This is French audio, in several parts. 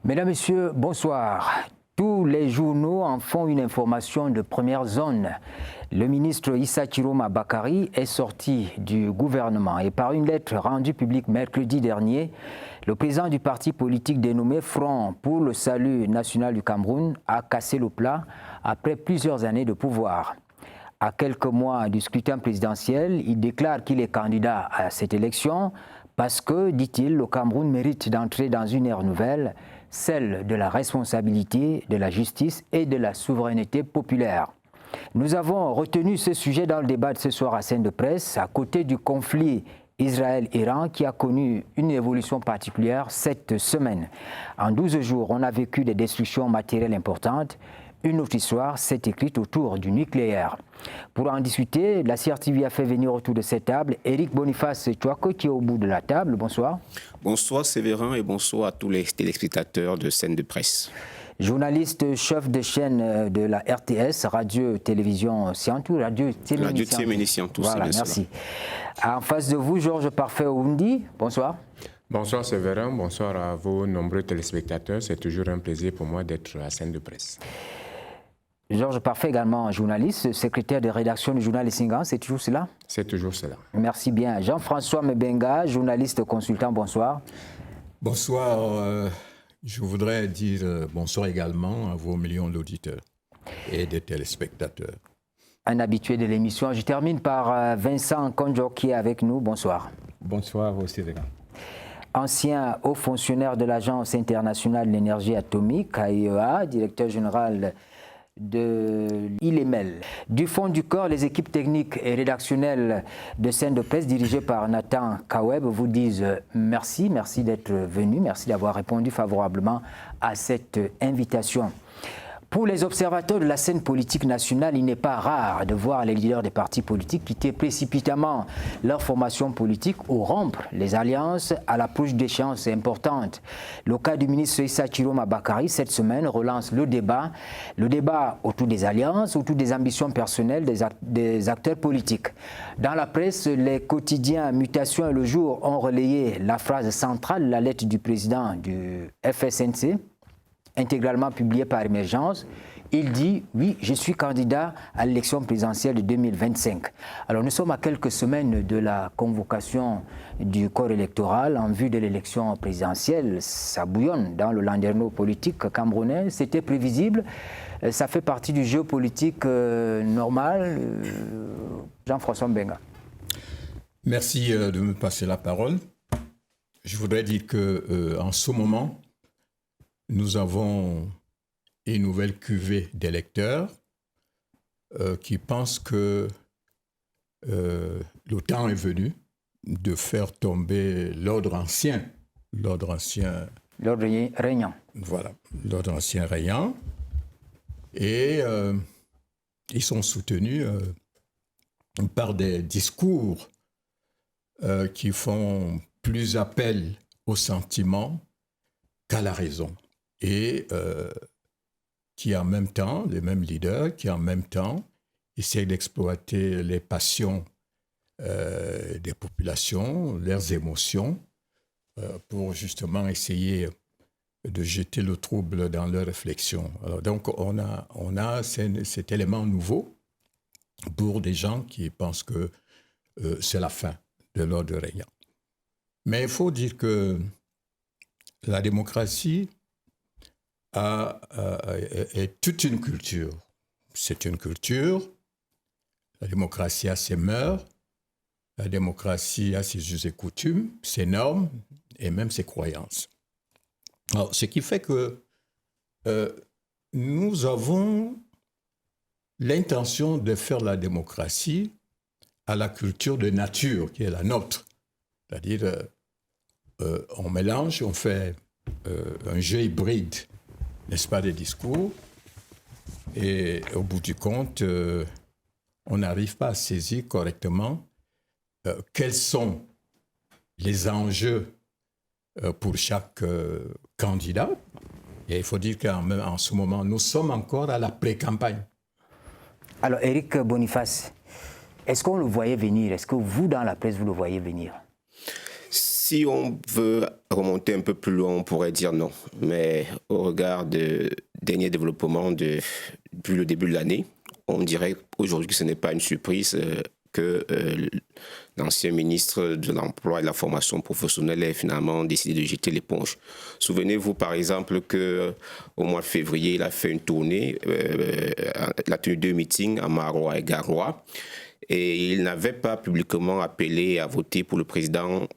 Mesdames, Messieurs, bonsoir. Tous les journaux en font une information de première zone. Le ministre Issa Chiroma Bakari est sorti du gouvernement et par une lettre rendue publique mercredi dernier, le président du parti politique dénommé Front pour le salut national du Cameroun a cassé le plat après plusieurs années de pouvoir. À quelques mois du scrutin présidentiel, il déclare qu'il est candidat à cette élection parce que, dit-il, le Cameroun mérite d'entrer dans une ère nouvelle, celle de la responsabilité, de la justice et de la souveraineté populaire. Nous avons retenu ce sujet dans le débat de ce soir à Scène de Presse, à côté du conflit Israël-Iran qui a connu une évolution particulière cette semaine. En 12 jours, on a vécu des destructions matérielles importantes. Une autre histoire s'est écrite autour du nucléaire. Pour en discuter, la CRTV a fait venir autour de cette table Éric Boniface Chouako qui est au bout de la table. Bonsoir. Bonsoir Séverin et bonsoir à tous les téléspectateurs de Scène de Presse. Journaliste, chef de chaîne de la RTS, Radio-Télévision Siantou, Radio-Télévision Siantou. Voilà, merci. En face de vous, Georges Parfait Oundi, bonsoir. Bonsoir Séverin, bonsoir à vos nombreux téléspectateurs. C'est toujours un plaisir pour moi d'être à Scène de Presse. Georges Parfait, également journaliste, secrétaire de rédaction du journal Les Singans, c'est toujours cela? C'est toujours cela. Merci bien. Jean-François Mbenga, journaliste consultant, bonsoir. Bonsoir. Je voudrais dire bonsoir également à vos millions d'auditeurs et de téléspectateurs. Un habitué de l'émission. Je termine par Vincent Konjo qui est avec nous. Bonsoir. Bonsoir au Sévérin. Ancien haut fonctionnaire de l'Agence internationale de l'énergie atomique, AIEA, directeur général de l'ILEMEL. Du fond du corps, les équipes techniques et rédactionnelles de Scène de Presse dirigées par Nathan Kaweb vous disent merci, merci d'être venu, merci d'avoir répondu favorablement à cette invitation. Pour les observateurs de la scène politique nationale, il n'est pas rare de voir les leaders des partis politiques quitter précipitamment leur formation politique ou rompre les alliances à l'approche d'échéances importantes. Le cas du ministre Issa Chiroma Bakari cette semaine relance le débat autour des alliances, autour des ambitions personnelles des acteurs politiques. Dans la presse, les quotidiens Mutation et Le Jour ont relayé la phrase centrale de la lettre du président du FSNC, intégralement publié par Émergence. Il dit « Oui, je suis candidat à l'élection présidentielle de 2025 ». Alors nous sommes à quelques semaines de la convocation du corps électoral en vue de l'élection présidentielle. Ça bouillonne dans le landerneau politique camerounais. C'était prévisible. Ça fait partie du jeu politique normal. Jean-François Mbenga. Merci de me passer la parole. Je voudrais dire qu'en ce moment, nous avons une nouvelle cuvée d'électeurs qui pensent que le temps est venu de faire tomber l'ordre ancien. L'ordre régnant. Voilà, l'ordre ancien régnant. Et ils sont soutenus par des discours qui font plus appel au sentiment qu'à la raison. Et qui en même temps, les mêmes leaders, qui en même temps essaient d'exploiter les passions des populations, leurs émotions, pour justement essayer de jeter le trouble dans leurs réflexions. Alors, donc on a cet élément nouveau pour des gens qui pensent que c'est la fin de l'ordre régnant. Mais il faut dire que la démocratie est toute une culture. C'est une culture. La démocratie a ses mœurs. La démocratie a ses us et coutumes, ses normes et même ses croyances. Alors, ce qui fait que nous avons l'intention de faire la démocratie à la culture de nature qui est la nôtre. C'est-à-dire, on mélange, on fait un jeu hybride, n'est-ce pas, des discours. Et au bout du compte, on n'arrive pas à saisir correctement quels sont les enjeux pour chaque candidat. Et il faut dire qu'en ce moment, nous sommes encore à la pré-campagne. Alors, Éric Boniface, est-ce qu'on le voyait venir? Est-ce que vous, dans la presse, vous le voyez venir? Si on veut remonter un peu plus loin, on pourrait dire non. Mais au regard des derniers développements depuis le début de l'année, on dirait aujourd'hui que ce n'est pas une surprise que l'ancien ministre de l'Emploi et de la formation professionnelle ait finalement décidé de jeter l'éponge. Souvenez-vous par exemple qu'au mois de février, il a fait une tournée, il a tenu 2 meetings à Marois et Garoua, et il n'avait pas publiquement appelé à voter pour le président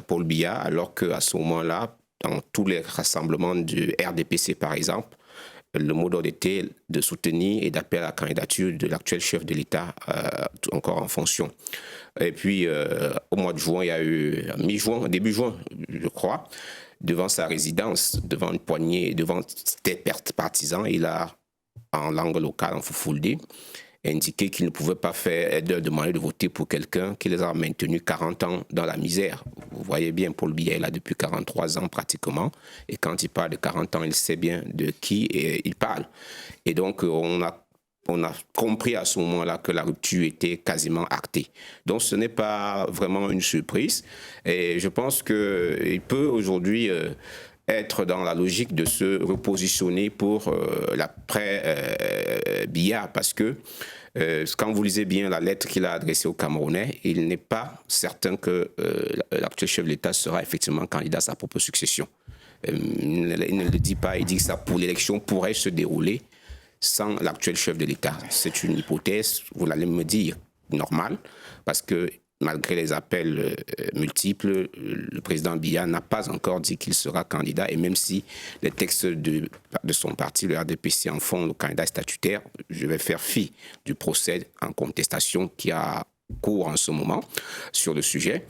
Paul Biya, alors qu'à ce moment-là, dans tous les rassemblements du RDPC par exemple, le mot d'ordre était de soutenir et d'appeler à la candidature de l'actuel chef de l'État encore en fonction. Et puis, au mois de juin, il y a eu, début juin, je crois, devant sa résidence, devant une poignée, devant des partisans, il a, en langue locale, en Foufoulde, indiqué qu'il ne pouvait pas demander de voter pour quelqu'un qui les a maintenus 40 ans dans la misère. Vous voyez bien, Paul Biya est là depuis 43 ans pratiquement, et quand il parle de 40 ans, il sait bien de qui il parle. Et donc, on a compris à ce moment-là que la rupture était quasiment actée. Donc, ce n'est pas vraiment une surprise, et je pense qu'il peut aujourd'hui être dans la logique de se repositionner pour l'après-Biya, parce que quand vous lisez bien la lettre qu'il a adressée aux Camerounais, il n'est pas certain que l'actuel chef de l'État sera effectivement candidat à sa propre succession. Il ne le dit pas, il dit que l'élection pourrait se dérouler sans l'actuel chef de l'État. C'est une hypothèse, vous allez me dire, normale, parce que malgré les appels multiples, le président Biya n'a pas encore dit qu'il sera candidat, et même si les textes de son parti, le RDPC, en font le candidat statutaire, je vais faire fi du procès en contestation qui a cours en ce moment sur le sujet.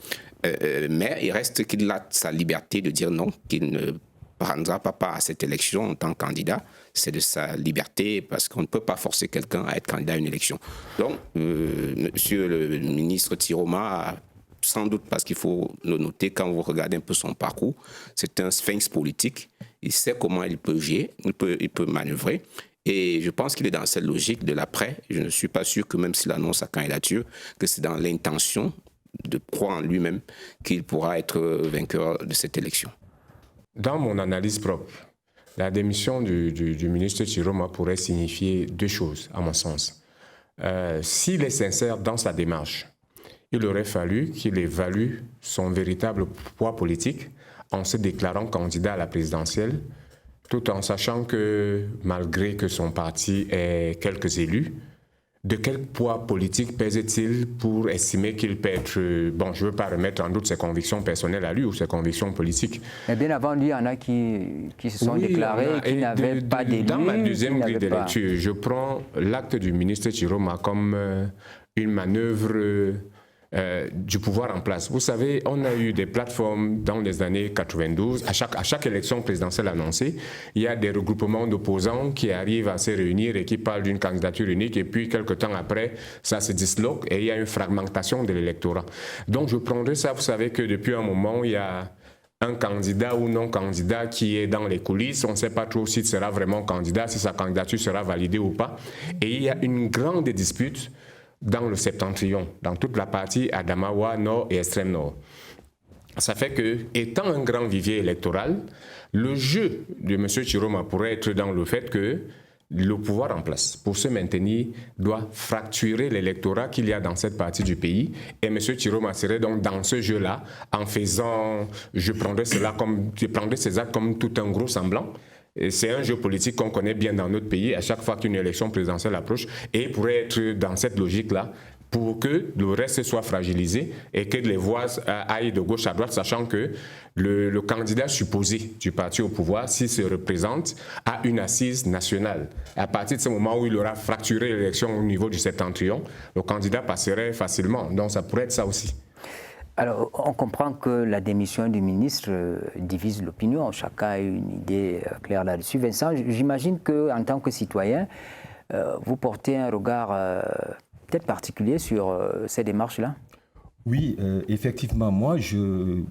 Mais il reste qu'il a sa liberté de dire non, qu'il ne prendra pas part à cette élection en tant que candidat. C'est de sa liberté, parce qu'on ne peut pas forcer quelqu'un à être candidat à une élection. Donc, monsieur le ministre Tiroma, sans doute parce qu'il faut le noter, quand vous regardez un peu son parcours, c'est un sphinx politique. Il sait comment il peut gérer, il peut manœuvrer. Et je pense qu'il est dans cette logique de l'après. Je ne suis pas sûr que même s'il annonce sa candidature, que c'est dans l'intention de croire en lui-même qu'il pourra être vainqueur de cette élection. Dans mon analyse propre, la démission du ministre Tiroma pourrait signifier 2 choses, à mon sens. S'il est sincère dans sa démarche, il aurait fallu qu'il évalue son véritable poids politique en se déclarant candidat à la présidentielle, tout en sachant que, malgré que son parti ait quelques élus, de quel poids politique pèse-t-il pour estimer qu'il peut être... Bon, je ne veux pas remettre en doute ses convictions personnelles à lui ou ses convictions politiques. Mais bien avant lui, il y en a qui se sont déclarés, qui n'avaient pas d'élus. Dans ma deuxième grille de lecture, je prends l'acte du ministre Tiroma comme une manœuvre du pouvoir en place. Vous savez, on a eu des plateformes dans les années 92. À chaque élection présidentielle annoncée, il y a des regroupements d'opposants qui arrivent à se réunir et qui parlent d'une candidature unique. Et puis, quelques temps après, ça se disloque et il y a une fragmentation de l'électorat. Donc, je prendrai ça. Vous savez que depuis un moment, il y a un candidat ou non-candidat qui est dans les coulisses. On ne sait pas trop s'il sera vraiment candidat, si sa candidature sera validée ou pas. Et il y a une grande dispute dans le septentrion, dans toute la partie Adamawa, Nord et Extrême Nord. Ça fait que, étant un grand vivier électoral, le jeu de M. Tiroma pourrait être dans le fait que le pouvoir en place, pour se maintenir, doit fracturer l'électorat qu'il y a dans cette partie du pays. Et M. Tiroma serait donc dans ce jeu-là, en faisant, je prendrais ces actes comme tout un gros semblant. C'est un jeu politique qu'on connaît bien dans notre pays à chaque fois qu'une élection présidentielle approche, et il pourrait être dans cette logique-là pour que le reste soit fragilisé et que les voix aillent de gauche à droite, sachant que le candidat supposé du parti au pouvoir, s'il se représente, a une assise nationale. À partir de ce moment où il aura fracturé l'élection au niveau du septentrion, le candidat passerait facilement. Donc ça pourrait être ça aussi. Alors, on comprend que la démission du ministre divise l'opinion. Chacun a une idée claire là-dessus. Vincent, j'imagine qu'en tant que citoyen, vous portez un regard peut-être particulier sur ces démarches-là. Oui, effectivement, moi, je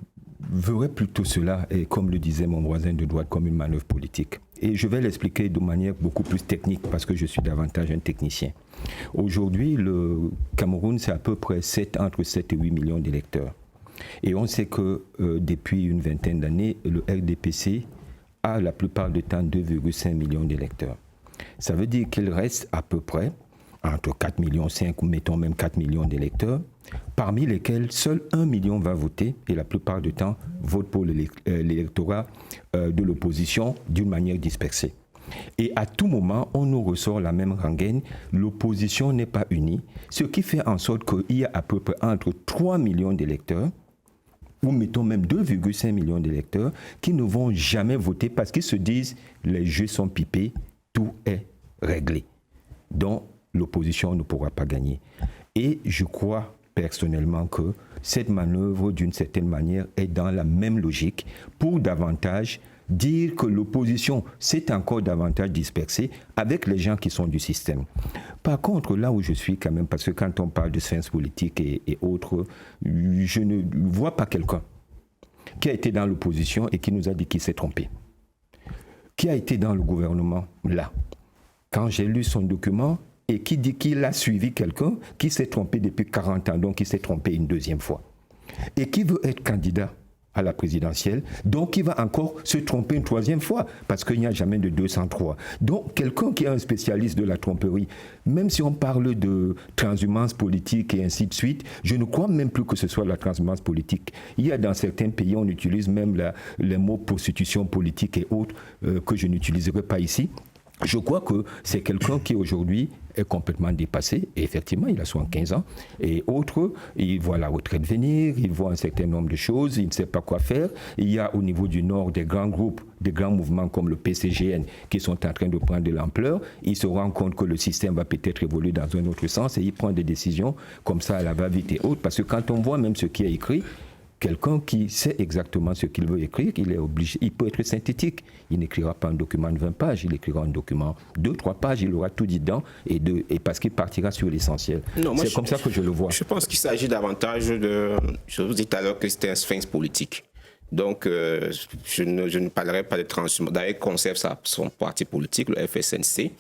verrais plutôt cela, et comme le disait mon voisin de droite, comme une manœuvre politique. Et je vais l'expliquer de manière beaucoup plus technique, parce que je suis davantage un technicien. Aujourd'hui, le Cameroun, c'est à peu près entre 7 et 8 millions d'électeurs. Et on sait que depuis une vingtaine d'années, le RDPC a la plupart du temps 2,5 millions d'électeurs. Ça veut dire qu'il reste à peu près entre 4,5 millions ou mettons même 4 millions d'électeurs, parmi lesquels seul 1 million va voter et la plupart du temps vote pour l'électorat de l'opposition d'une manière dispersée. Et à tout moment, on nous ressort la même rengaine, l'opposition n'est pas unie, ce qui fait en sorte qu'il y a à peu près entre 3 millions d'électeurs, ou mettons même 2,5 millions d'électeurs, qui ne vont jamais voter parce qu'ils se disent les jeux sont pipés, tout est réglé. Donc, l'opposition ne pourra pas gagner. Et je crois personnellement que cette manœuvre, d'une certaine manière, est dans la même logique pour davantage dire que l'opposition s'est encore davantage dispersée avec les gens qui sont du système. Par contre, là où je suis quand même, parce que quand on parle de sciences politiques et autres, je ne vois pas quelqu'un qui a été dans l'opposition et qui nous a dit qu'il s'est trompé. Qui a été dans le gouvernement, là. Quand j'ai lu son document, et qui dit qu'il a suivi quelqu'un qui s'est trompé depuis 40 ans, donc qui s'est trompé une deuxième fois, et qui veut être candidat à la présidentielle, donc il va encore se tromper une troisième fois, parce qu'il n'y a jamais de 203. Donc quelqu'un qui est un spécialiste de la tromperie, même si on parle de transhumance politique et ainsi de suite, je ne crois même plus que ce soit la transhumance politique. Il y a dans certains pays, on utilise même les mots prostitution politique et autres, que je n'utiliserai pas ici. Je crois que c'est quelqu'un qui aujourd'hui est complètement dépassé, et effectivement il a 75 ans, et autres, il voit la retraite venir, il voit un certain nombre de choses, il ne sait pas quoi faire. Il y a au niveau du Nord des grands groupes, des grands mouvements comme le PCGN qui sont en train de prendre de l'ampleur. Il se rend compte que le système va peut-être évoluer dans un autre sens, et il prend des décisions comme ça à la va-vite et autres, parce que quand on voit même ce qui est écrit, quelqu'un qui sait exactement ce qu'il veut écrire, il est obligé, il peut être synthétique. Il n'écrira pas un document de 20 pages, il écrira un document de 2-3 pages, il aura tout dit dedans, et parce qu'il partira sur l'essentiel. C'est comme ça que je le vois. Je pense qu'il s'agit davantage de... Je vous dis tout à l'heure que c'était un sphinx politique. Donc, je ne parlerai pas de transhumance. D'ailleurs, il conserve son parti politique, le FSNC.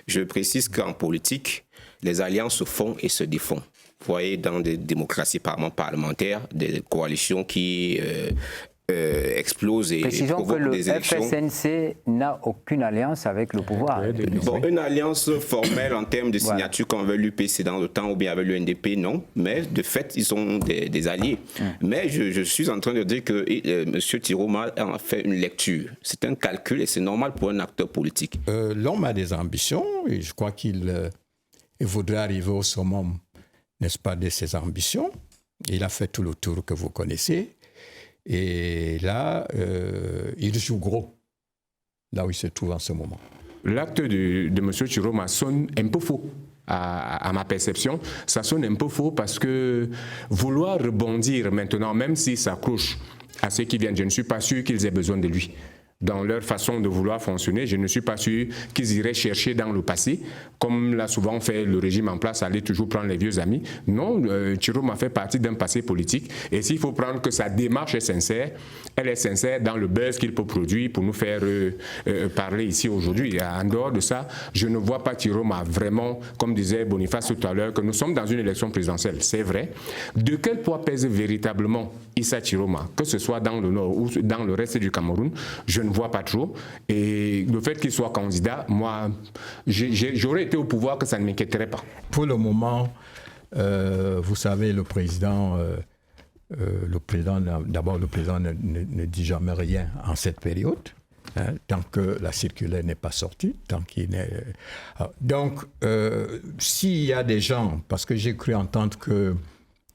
Je précise qu'en politique, les alliances se font et se défont. Vous voyez, dans des démocraties parlementaires, des coalitions qui explosent et provoquent des élections. Précisons que le FSNC n'a aucune alliance avec le pouvoir. Bon, une alliance formelle en termes de signature comme avec l'UPC dans le temps ou bien avec l'UNDP, non. Mais de fait, ils sont des alliés. Mais je suis en train de dire que M. Tiroma a fait une lecture. C'est un calcul et c'est normal pour un acteur politique. L'homme a des ambitions et je crois qu'il voudrait arriver au summum, n'est-ce pas, de ses ambitions. Il a fait tout le tour que vous connaissez. Et là, il joue gros, là où il se trouve en ce moment. L'acte de M. Tiroma sonne un peu faux. À ma perception, ça sonne un peu faux parce que vouloir rebondir maintenant, même si ça accroche à ceux qui viennent, je ne suis pas sûr qu'ils aient besoin de lui. Dans leur façon de vouloir fonctionner, je ne suis pas sûr qu'ils iraient chercher dans le passé, comme l'a souvent fait le régime en place, aller toujours prendre les vieux amis. Non, Tiroma fait partie d'un passé politique, et s'il faut prendre que sa démarche est sincère, elle est sincère dans le buzz qu'il peut produire pour nous faire parler ici aujourd'hui. En dehors de ça, je ne vois pas Tiroma vraiment, comme disait Boniface tout à l'heure, que nous sommes dans une élection présidentielle, c'est vrai. De quel poids pèse véritablement Issa Tiroma, que ce soit dans le Nord ou dans le reste du Cameroun, je ne vois pas trop. Et le fait qu'il soit candidat, moi, j'aurais été au pouvoir que ça ne m'inquiéterait pas. Pour le moment, vous savez, le président d'abord, le président ne dit jamais rien en cette période, hein, tant que la circulaire n'est pas sortie, tant qu'il n'est... Donc, s'il y a des gens, parce que j'ai cru entendre que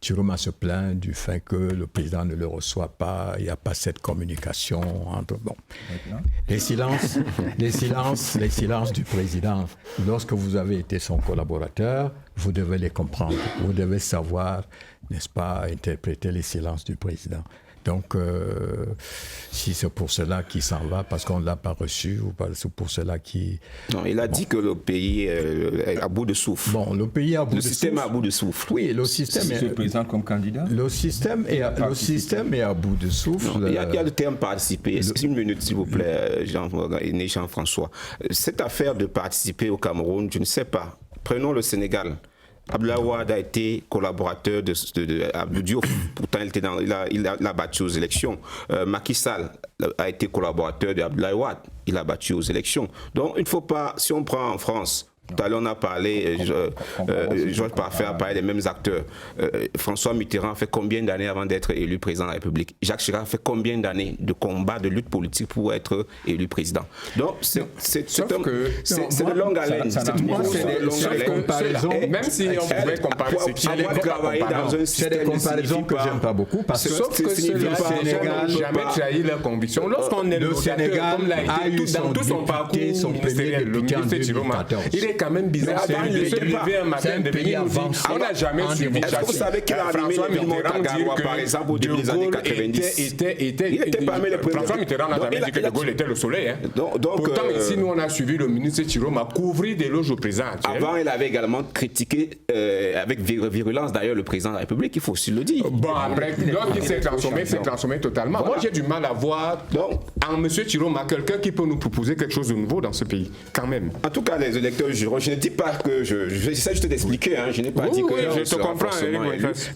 Tiroma se plaint du fait que le président ne le reçoit pas, il n'y a pas cette communication entre... Bon, les silences du président, lorsque vous avez été son collaborateur, vous devez les comprendre, vous devez savoir, n'est-ce pas, interpréter les silences du président. Donc, si c'est pour cela qu'il s'en va, parce qu'on ne l'a pas reçu, ou c'est pour cela qu'il... Non, il a dit que le pays est à bout de souffle. Bon, le pays est à bout de souffle. Le système est à bout de souffle. Oui, le système est... Se présente comme candidat. Le système est à bout de souffle. Non, il y a le terme participer. Une minute, s'il vous plaît, Jean-François. Cette affaire de participer au Cameroun, je ne sais pas. Prenons le Sénégal. Abdoulaye Wade a été collaborateur de Diouf, pourtant il a battu aux élections. Macky Sall a été collaborateur de Abdoulaye Wade, il a battu aux élections. Donc il ne faut pas, si on prend en France, tout à l'heure on a parlé, Georges Parfait a parlé des mêmes acteurs. François Mitterrand a fait combien d'années avant d'être élu président de la République? Jacques Chirac a fait combien d'années de combat, de lutte politique pour être élu président? Donc c'est de longue haleine. Même si on pouvait comparer, c'est des comparaisons que j'aime pas beaucoup parce que le Sénégal n'a jamais trahi leur conviction. Lorsqu'on est le Sénégal comme l'a été dans tout son parcours ministériel, le ministre Chiroma, il est quand même bizarre de se lever un matin de venir nous dire on n'a jamais suivi. Est-ce que vous savez qu'il a animé les Millemont Tagaroua, par exemple, au début des années 90? Il était parmi les premiers. François Mitterrand n'a jamais dit que De Gaulle était le soleil. Pourtant, ici, nous, on a suivi le ministre Chiroma couvrir des loges au président actuel. Avant, il avait également critiqué, avec virulence d'ailleurs, le président de la République, il faut aussi le dire. Bon, après, il s'est transformé totalement. Voilà. Moi, j'ai du mal à voir en M. Chiroma quelqu'un qui peut nous proposer quelque chose de nouveau dans ce pays, quand même. En tout cas, les électeurs jugeront. Je ne dis pas que j'essaie juste d'expliquer, je n'ai pas dit que je te comprends.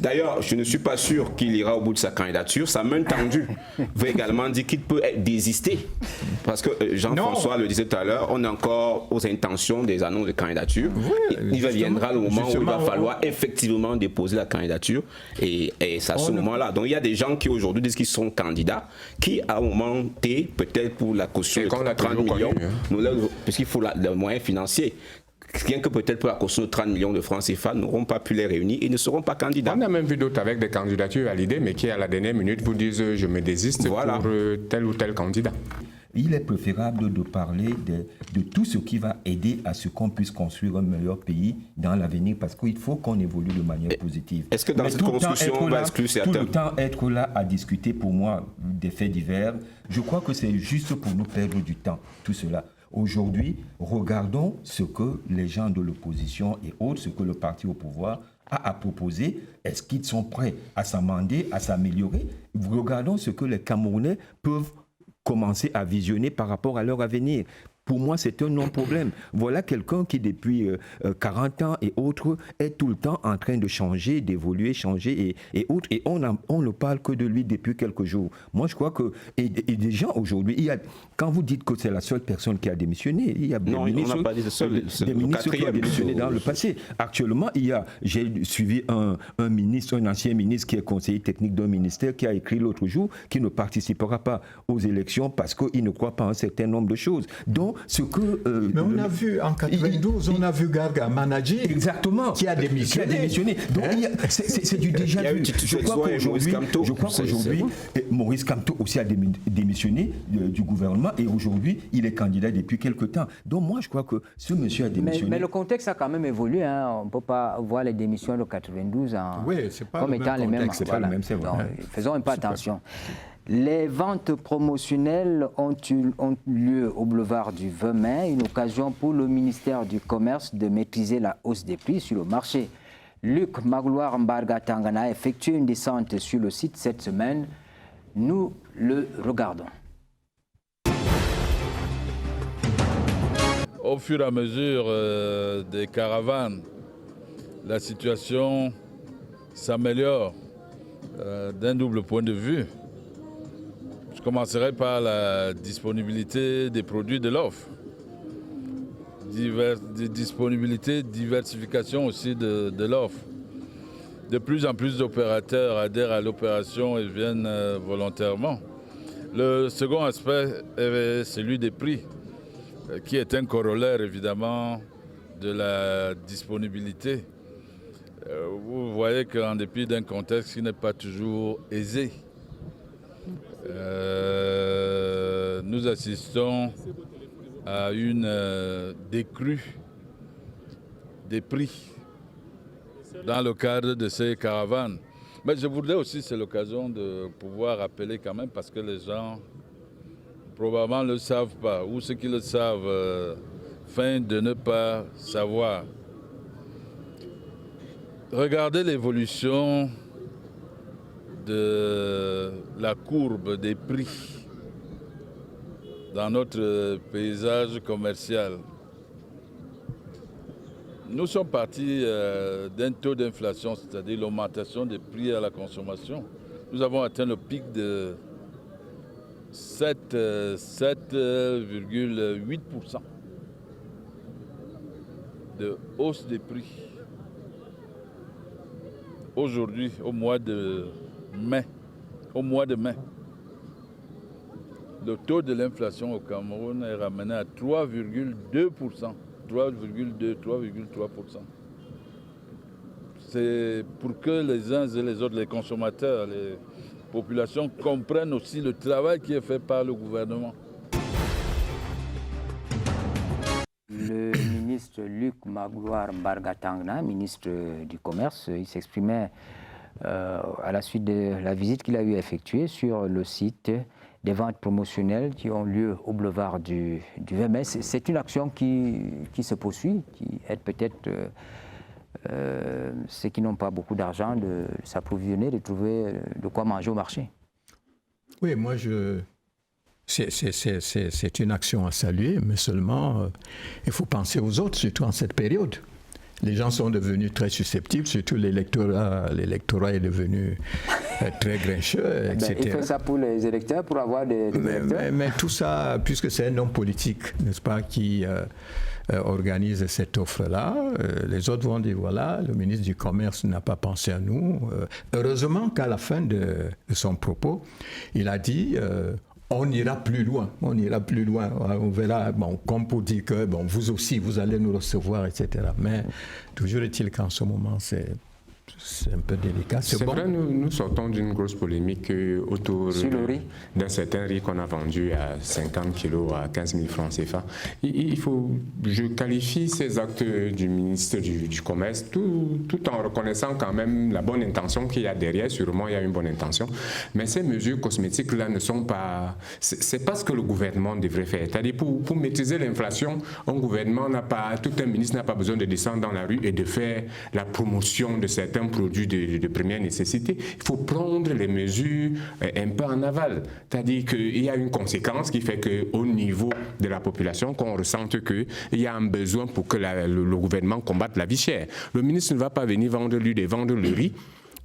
D'ailleurs, je ne suis pas sûr qu'il ira au bout de sa candidature. Sa main tendue veut également dire qu'il peut désister. Parce que Jean-François le disait tout à l'heure, on est encore aux intentions des annonces de candidature. Il viendra le moment où il va falloir effectivement déposer la candidature et c'est à ce moment-là. Donc il y a des gens qui aujourd'hui disent qu'ils sont candidats, qui à un moment T, peut-être pour la caution de 30 millions, puisqu'il faut le moyen financier, rien que peut-être pour la caution de 30 millions de francs CFA, n'auront pas pu les réunir et ne seront pas candidats. On a même vu d'autres avec des candidatures validées, mais qui à la dernière minute vous disent je me désiste pour tel ou tel candidat. Il est préférable de parler de tout ce qui va aider à ce qu'on puisse construire un meilleur pays dans l'avenir, parce qu'il faut qu'on évolue de manière positive. Est-ce que dans cette construction, on va exclure certains? Tout le temps être là à discuter, pour moi, des faits divers, je crois que c'est juste pour nous perdre du temps, tout cela. Aujourd'hui, regardons ce que les gens de l'opposition et autres, ce que le parti au pouvoir a à proposer. Est-ce qu'ils sont prêts à s'amender, à s'améliorer? Regardons ce que les Camerounais peuvent commencer à visionner par rapport à leur avenir. Pour moi, c'est un non-problème. Voilà quelqu'un qui, depuis 40 ans et autres, est tout le temps en train de changer, d'évoluer, changer et autres. Et on ne parle que de lui depuis quelques jours. Moi, je crois que... Et des gens, aujourd'hui, quand vous dites que c'est la seule personne qui a démissionné, il y a des ministres qui ont démissionné dans le passé. Actuellement, j'ai suivi un ancien ministre qui est conseiller technique d'un ministère qui a écrit l'autre jour qu'il ne participera pas aux élections parce qu'il ne croit pas à un certain nombre de choses. Donc, mais on a vu en 92, on a vu Garga Manadji, exactement, qui a démissionné. Donc c'est du déjà vu. Je crois qu'aujourd'hui, Maurice Kamto aussi a démissionné du gouvernement et aujourd'hui, il est candidat depuis quelque temps. Donc moi, je crois que ce monsieur a démissionné. Mais le contexte a quand même évolué. On ne peut pas voir les démissions de 92 comme étant les mêmes. C'est pas le même, c'est vrai. Donc, faisons un peu attention. Les ventes promotionnelles ont eu lieu au boulevard du 20 mai, une occasion pour le ministère du Commerce de maîtriser la hausse des prix sur le marché. Luc Magloire Mbarga Tangana a effectué une descente sur le site cette semaine. Nous le regardons. Au fur et à mesure des caravanes, la situation s'améliore d'un double point de vue. Je commencerai par la disponibilité des produits de l'offre. Disponibilité, diversification aussi de l'offre. De plus en plus d'opérateurs adhèrent à l'opération et viennent volontairement. Le second aspect est celui des prix, qui est un corollaire évidemment de la disponibilité. Vous voyez qu'en dépit d'un contexte qui n'est pas toujours aisé, nous assistons à une décrue des prix dans le cadre de ces caravanes. Mais je voudrais aussi, c'est l'occasion de pouvoir rappeler quand même, parce que les gens probablement ne le savent pas, ou ceux qui le savent feignent de ne pas savoir. Regardez l'évolution de la courbe des prix dans notre paysage commercial. Nous sommes partis d'un taux d'inflation, c'est-à-dire l'augmentation des prix à la consommation. Nous avons atteint le pic de 7,8% de hausse des prix. Aujourd'hui, au mois de mai, le taux de l'inflation au Cameroun est ramené à 3,2%. 3,3%. C'est pour que les uns et les autres, les consommateurs, les populations comprennent aussi le travail qui est fait par le gouvernement. Le ministre Luc Magloire Mbargatangna, ministre du Commerce, il s'exprimait à la suite de la visite qu'il a eu effectuée sur le site des ventes promotionnelles qui ont lieu au boulevard du 20 mai. C'est une action qui se poursuit, qui aide peut-être ceux qui n'ont pas beaucoup d'argent de s'approvisionner, de trouver de quoi manger au marché. Oui, moi, c'est une action à saluer, mais seulement, il faut penser aux autres, surtout en cette période. Les gens sont devenus très susceptibles, surtout l'électorat est devenu très grincheux, etc. Il fait ça pour les électeurs, pour avoir des électeurs. Mais tout ça, puisque c'est un homme politique, n'est-ce pas, qui organise cette offre-là, les autres vont dire, voilà, le ministre du Commerce n'a pas pensé à nous. Heureusement qu'à la fin de son propos, il a dit... on ira plus loin, on verra, bon, comme pour dire que bon, vous aussi, vous allez nous recevoir, etc. Mais toujours est-il qu'en ce moment, c'est un peu délicat. C'est bon. Vrai, nous sortons d'une grosse polémique autour d'un certain riz qu'on a vendu à 50 kilos à 15 000 francs CFA. Je qualifie ces actes du ministre du Commerce tout en reconnaissant quand même la bonne intention qu'il y a derrière. Sûrement, il y a une bonne intention. Mais ces mesures cosmétiques-là ne sont pas... C'est pas ce que le gouvernement devrait faire. C'est-à-dire, pour maîtriser l'inflation, tout un ministre n'a pas besoin de descendre dans la rue et de faire la promotion de certains produits de première nécessité. Il faut prendre les mesures un peu en aval. C'est-à-dire qu'il y a une conséquence qui fait qu'au niveau de la population, qu'on ressente qu'il y a un besoin pour que le gouvernement combatte la vie chère. Le ministre ne va pas venir vendre le riz.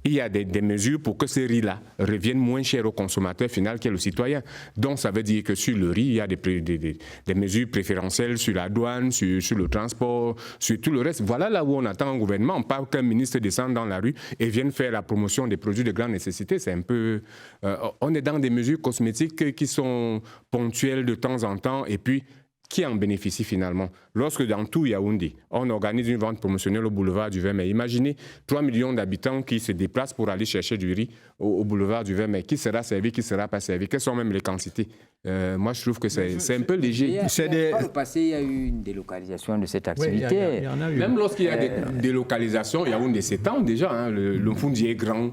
Il y a des mesures pour que ce riz-là revienne moins cher au consommateur final qui est le citoyen. Donc, ça veut dire que sur le riz, il y a des mesures préférentielles sur la douane, sur le transport, sur tout le reste. Voilà là où on attend un gouvernement. Pas qu'un ministre descende dans la rue et vienne faire la promotion des produits de grande nécessité. C'est un peu... on est dans des mesures cosmétiques qui sont ponctuelles de temps en temps et puis... Qui en bénéficie finalement? Lorsque dans tout Yaoundé, on organise une vente promotionnelle au boulevard du 20 mai, imaginez 3 millions d'habitants qui se déplacent pour aller chercher du riz au boulevard du 20 mai. Qui sera servi, qui ne sera pas servi? Quelles sont même les quantités? Moi, je trouve que c'est un peu léger. Par le passé, il y a eu une délocalisation de cette activité. Il y en a eu. Même lorsqu'il y a des délocalisations, Yaoundé s'étend déjà. Hein, le Foundi est grand.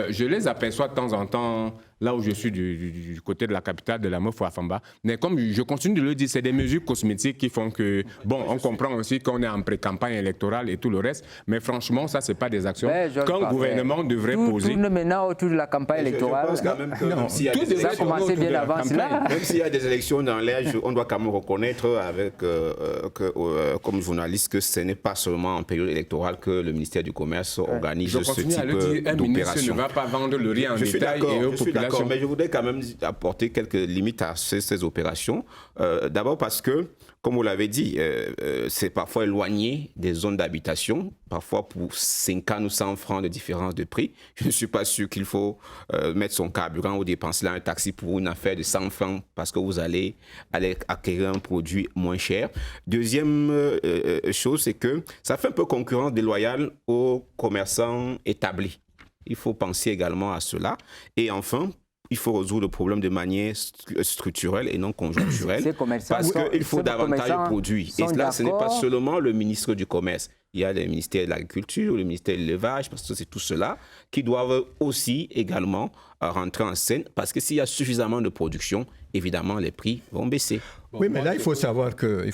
Je les aperçois de temps en temps, là où je suis du côté de la capitale de la Meufou-Afamba. Mais comme je continue de le dire, c'est des mesures cosmétiques qui font que, bon, on comprend aussi qu'on est en pré-campagne électorale et tout le reste, mais franchement, ça, c'est pas des actions qu'un gouvernement devrait poser. Tout maintenant autour de la campagne électorale. Je pense quand même que même s'il y a des élections, commencé bien avant cela. Même s'il y a des élections dans l'air, on doit quand même reconnaître comme journaliste que ce n'est pas seulement en période électorale que le ministère du Commerce organise ce type d'opération. Ne va pas vendre le riz en détail et aux populations. Mais je voudrais quand même apporter quelques limites à ces opérations. D'abord parce que, comme vous l'avez dit, c'est parfois éloigné des zones d'habitation, parfois pour 50 ou 100 francs de différence de prix. Je ne suis pas sûr qu'il faut mettre son carburant ou dépenser là un taxi pour une affaire de 100 francs parce que vous allez acquérir un produit moins cher. Deuxième chose, c'est que ça fait un peu concurrence déloyale aux commerçants établis. Il faut penser également à cela. Et enfin, il faut résoudre le problème de manière structurelle et non conjoncturelle. Parce qu'il faut davantage de produits. Et là, ce n'est pas seulement le ministre du Commerce. Il y a le ministère de l'Agriculture, le ministère de l'Élevage, parce que c'est tout cela qui doivent aussi également rentrer en scène. Parce que s'il y a suffisamment de production, évidemment, les prix vont baisser. Oui, mais là, il faut savoir que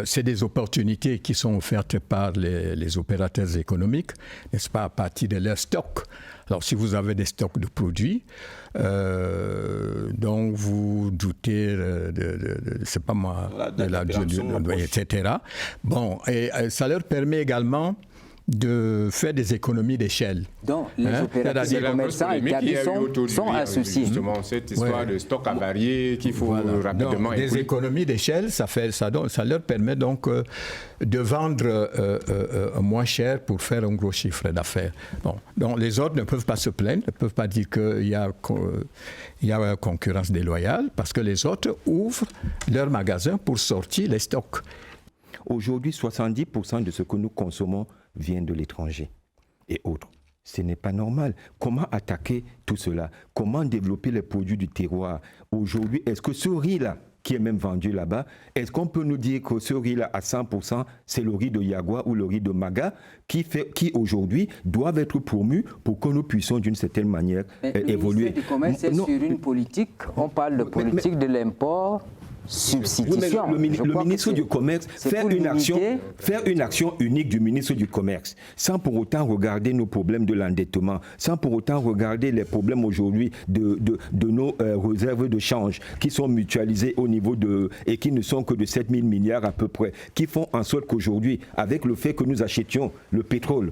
c'est des opportunités qui sont offertes par les opérateurs économiques, n'est-ce pas, à partir de leurs stocks. Alors, si vous avez des stocks de produits dont vous doutez c'est pas moi, etc. Bon, et ça leur permet également de faire des économies d'échelle. Donc, les opérateurs et commerçants établis sont associés. Justement, cette histoire de stock avarié qu'il faut rapidement donc, des économies d'échelle, ça leur permet donc de vendre moins cher pour faire un gros chiffre d'affaires. Bon, donc, les autres ne peuvent pas se plaindre, ne peuvent pas dire qu'il y a concurrence déloyale, parce que les autres ouvrent leurs magasins pour sortir les stocks. Aujourd'hui, 70% de ce que nous consommons vient de l'étranger et autres. Ce n'est pas normal. Comment attaquer tout cela? Comment développer les produits du terroir? Aujourd'hui, est-ce que ce riz-là, qui est même vendu là-bas, est-ce qu'on peut nous dire que ce riz-là, à 100%, c'est le riz de Yagua ou le riz de Maga, qui aujourd'hui doivent être promus pour que nous puissions d'une certaine manière évoluer? Le ministère du Commerce, c'est sur une politique, on parle de politique de l'import, substitution. Le ministre du Commerce, faire une action unique du ministre du Commerce, sans pour autant regarder nos problèmes de l'endettement, sans pour autant regarder les problèmes aujourd'hui de nos réserves de change qui sont mutualisées au niveau et qui ne sont que de 7 000 milliards à peu près, qui font en sorte qu'aujourd'hui, avec le fait que nous achetions le pétrole,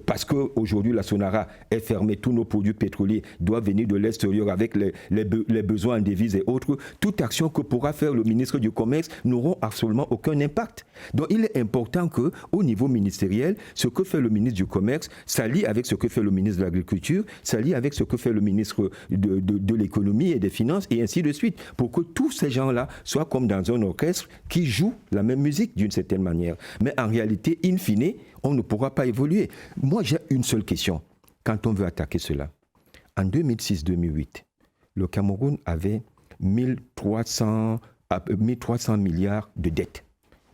parce qu'aujourd'hui la Sonara est fermée, tous nos produits pétroliers doivent venir de l'extérieur avec les besoins en devises et autres, toute action que pourra faire le ministre du Commerce n'auront absolument aucun impact. Donc il est important qu'au niveau ministériel, ce que fait le ministre du Commerce s'allie avec ce que fait le ministre de l'Agriculture, s'allie avec ce que fait le ministre de l'Économie et des Finances, et ainsi de suite, pour que tous ces gens-là soient comme dans un orchestre qui joue la même musique d'une certaine manière. Mais en réalité, in fine, on ne pourra pas évoluer. Moi, j'ai une seule question quand on veut attaquer cela. En 2006-2008, le Cameroun avait 1300 milliards de dettes.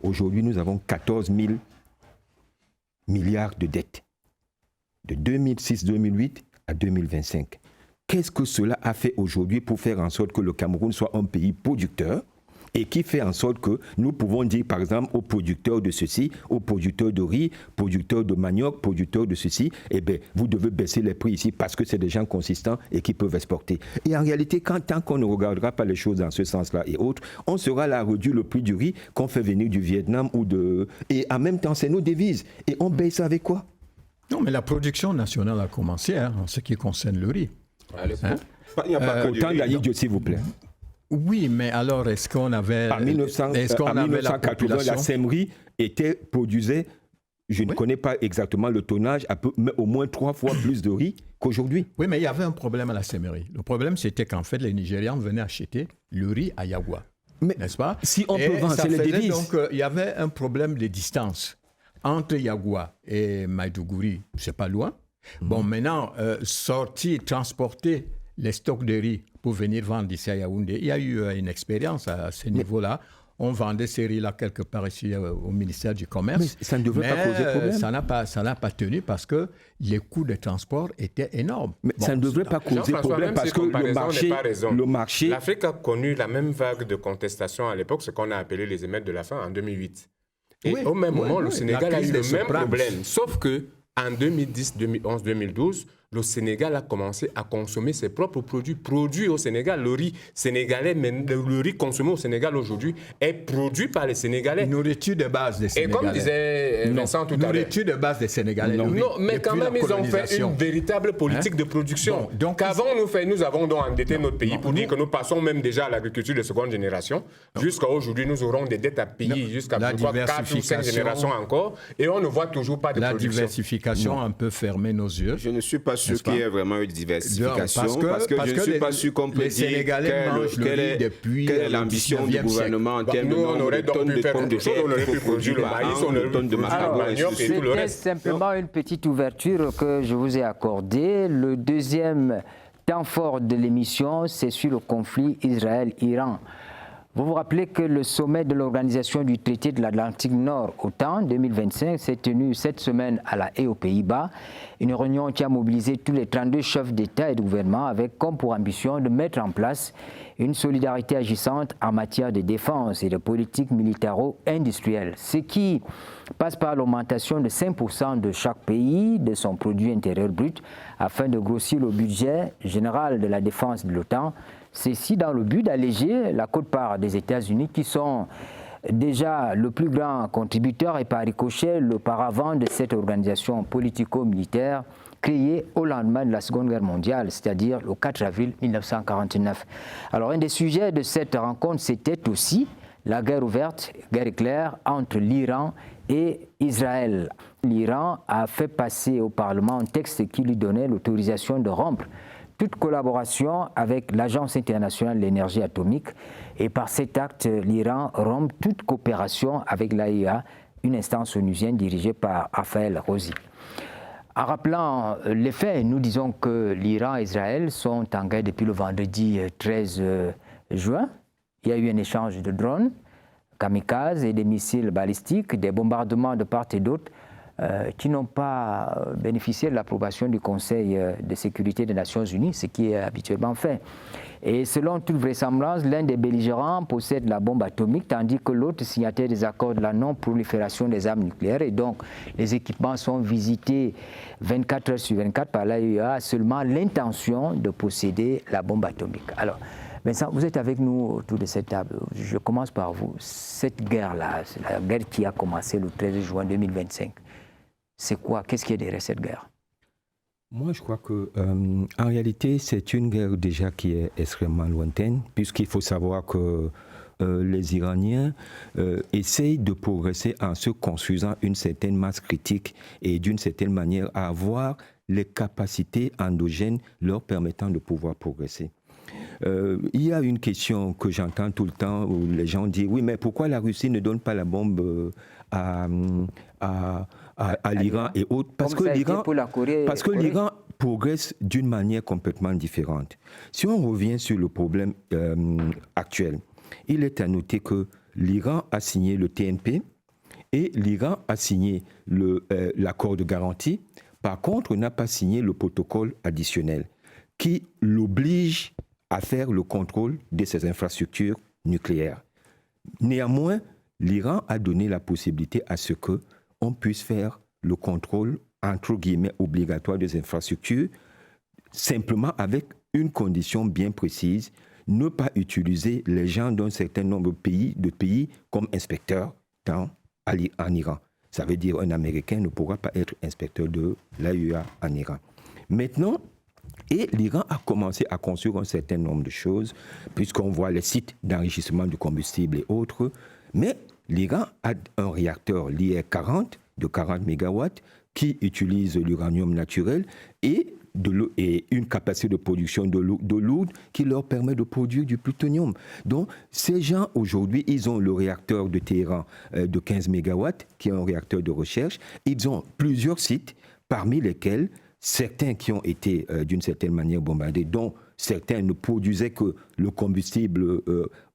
Aujourd'hui, nous avons 14 000 milliards de dettes. De 2006-2008 à 2025. Qu'est-ce que cela a fait aujourd'hui pour faire en sorte que le Cameroun soit un pays producteur et qui fait en sorte que nous pouvons dire, par exemple, aux producteurs de ceci, aux producteurs de riz, producteurs de manioc, producteurs de ceci, eh bien, vous devez baisser les prix ici parce que c'est des gens consistants et qui peuvent exporter. Et en réalité, tant qu'on ne regardera pas les choses dans ce sens-là et autres, on sera là à réduire le prix du riz qu'on fait venir du Vietnam et en même temps, c'est nos devises. Et on baisse ça avec quoi? Non, mais la production nationale a commencé en ce qui concerne le riz. Il n'y a pas autant d'Aïdjo, s'il vous plaît. Oui, mais alors, est-ce qu'on avait... En 1980, la sèmerie produisait, je ne connais pas exactement le tonnage, mais au moins 3 fois plus de riz qu'aujourd'hui. Oui, mais il y avait un problème à la sèmerie. Le problème, c'était qu'en fait, les Nigérians venaient acheter le riz à Yagua, n'est-ce pas? Si on peut vendre, c'est les devises. Donc, il y avait un problème de distance entre Yagua et Maïdougouri, c'est pas loin. Bon, maintenant, transporter les stocks de riz pour venir vendre ici à Yaoundé. Il y a eu une expérience à ce niveau-là. On vendait ces riz-là quelque part ici au ministère du Commerce. Mais ça ne devrait pas poser problème. Ça n'a pas tenu parce que les coûts de transport étaient énormes. Mais ça ne devrait pas causer problème parce que le marché... L'Afrique a connu la même vague de contestation à l'époque, ce qu'on a appelé les émeutes de la faim en 2008. Et au même moment, le Sénégal a eu le même problème. Sauf que en 2010, 2011, 2012, le Sénégal a commencé à consommer ses propres produits au Sénégal. Le riz sénégalais, le riz consommé au Sénégal aujourd'hui est produit par les Sénégalais. Nourriture de base des Sénégalais. Et comme disait Vincent tout à l'heure. Nourriture de base des Sénégalais. Non, mais quand même, ils ont fait une véritable politique de production. Bon, donc, qu'avant, nous avons donc endetté notre pays pour dire que nous passons même déjà à l'agriculture de seconde génération. Jusqu'à aujourd'hui, nous aurons des dettes à payer jusqu'à 4 ou 5 générations encore. Et on ne voit toujours pas de production. La diversification a un peu fermé nos yeux. Je ne suis pas sûr qu'il y ait vraiment une diversification parce que je ne suis pas sûr qu'on peut dire quelle est l'ambition du gouvernement en termes de tonnes de pommes de terre. On aurait pu produire le maïs, on aurait pu produire le manioc et tout le reste. C'était simplement une petite ouverture que je vous ai accordée. Le deuxième temps fort de l'émission, c'est sur le conflit Israël-Iran. Vous vous rappelez que le sommet de l'Organisation du traité de l'Atlantique Nord, OTAN 2025, s'est tenu cette semaine à La Haye aux Pays-Bas. Une réunion qui a mobilisé tous les 32 chefs d'État et de gouvernement avec comme pour ambition de mettre en place une solidarité agissante en matière de défense et de politique militaro-industrielle, ce qui passe par l'augmentation de 5% de chaque pays de son produit intérieur brut afin de grossir le budget général de la défense de l'OTAN. Ceci dans le but d'alléger la quote-part des États-Unis qui sont déjà le plus grand contributeur et par ricochet le paravent de cette organisation politico-militaire créée au lendemain de la Seconde Guerre mondiale, c'est-à-dire le 4 avril 1949. Alors un des sujets de cette rencontre, c'était aussi la guerre ouverte, guerre éclair entre l'Iran et Israël. L'Iran a fait passer au Parlement un texte qui lui donnait l'autorisation de rompre toute collaboration avec l'Agence internationale de l'énergie atomique et par cet acte, l'Iran rompt toute coopération avec l'AIEA, une instance onusienne dirigée par Raphaël Rossi. En rappelant les faits, nous disons que l'Iran et Israël sont en guerre depuis le vendredi 13 juin. Il y a eu un échange de drones, kamikazes et des missiles balistiques, des bombardements de part et d'autre qui n'ont pas bénéficié de l'approbation du Conseil de sécurité des Nations Unies, ce qui est habituellement fait. Et selon toute vraisemblance, l'un des belligérants possède la bombe atomique, tandis que l'autre signataire des accords de la non-prolifération des armes nucléaires. Et donc, les équipements sont visités 24 heures sur 24 par l'AIEA, seulement l'intention de posséder la bombe atomique. Alors, Vincent, vous êtes avec nous autour de cette table. Je commence par vous. Cette guerre-là, c'est la guerre qui a commencé le 13 juin 2025. C'est quoi? Qu'est-ce qui est derrière cette guerre? Moi, je crois que, en réalité, c'est une guerre déjà qui est extrêmement lointaine, puisqu'il faut savoir que les Iraniens essayent de progresser en se construisant une certaine masse critique et d'une certaine manière à avoir les capacités endogènes leur permettant de pouvoir progresser. Il y a une question que j'entends tout le temps où les gens disent « Oui, mais pourquoi la Russie ne donne pas la bombe à l'Iran et autres ?» Parce que l'Iran progresse d'une manière complètement différente. Si on revient sur le problème actuel, il est à noter que l'Iran a signé le TNP et l'Iran a signé l'accord de garantie. Par contre, n'a pas signé le protocole additionnel qui l'oblige à faire le contrôle de ses infrastructures nucléaires. Néanmoins, l'Iran a donné la possibilité à ce qu'on puisse faire le contrôle, entre guillemets, obligatoire des infrastructures, simplement avec une condition bien précise, ne pas utiliser les gens d'un certain nombre de pays comme inspecteurs en Iran. Ça veut dire qu'un Américain ne pourra pas être inspecteur de l'AIEA en Iran. Maintenant, et l'Iran a commencé à construire un certain nombre de choses, puisqu'on voit les sites d'enrichissement du combustible et autres. Mais l'Iran a un réacteur l'IR-40 de 40 MW qui utilise l'uranium naturel et une capacité de production de lourd qui leur permet de produire du plutonium. Donc, ces gens, aujourd'hui, ils ont le réacteur de Téhéran de 15 MW, qui est un réacteur de recherche. Ils ont plusieurs sites, parmi lesquels certains qui ont été d'une certaine manière bombardés, dont certains ne produisaient que le combustible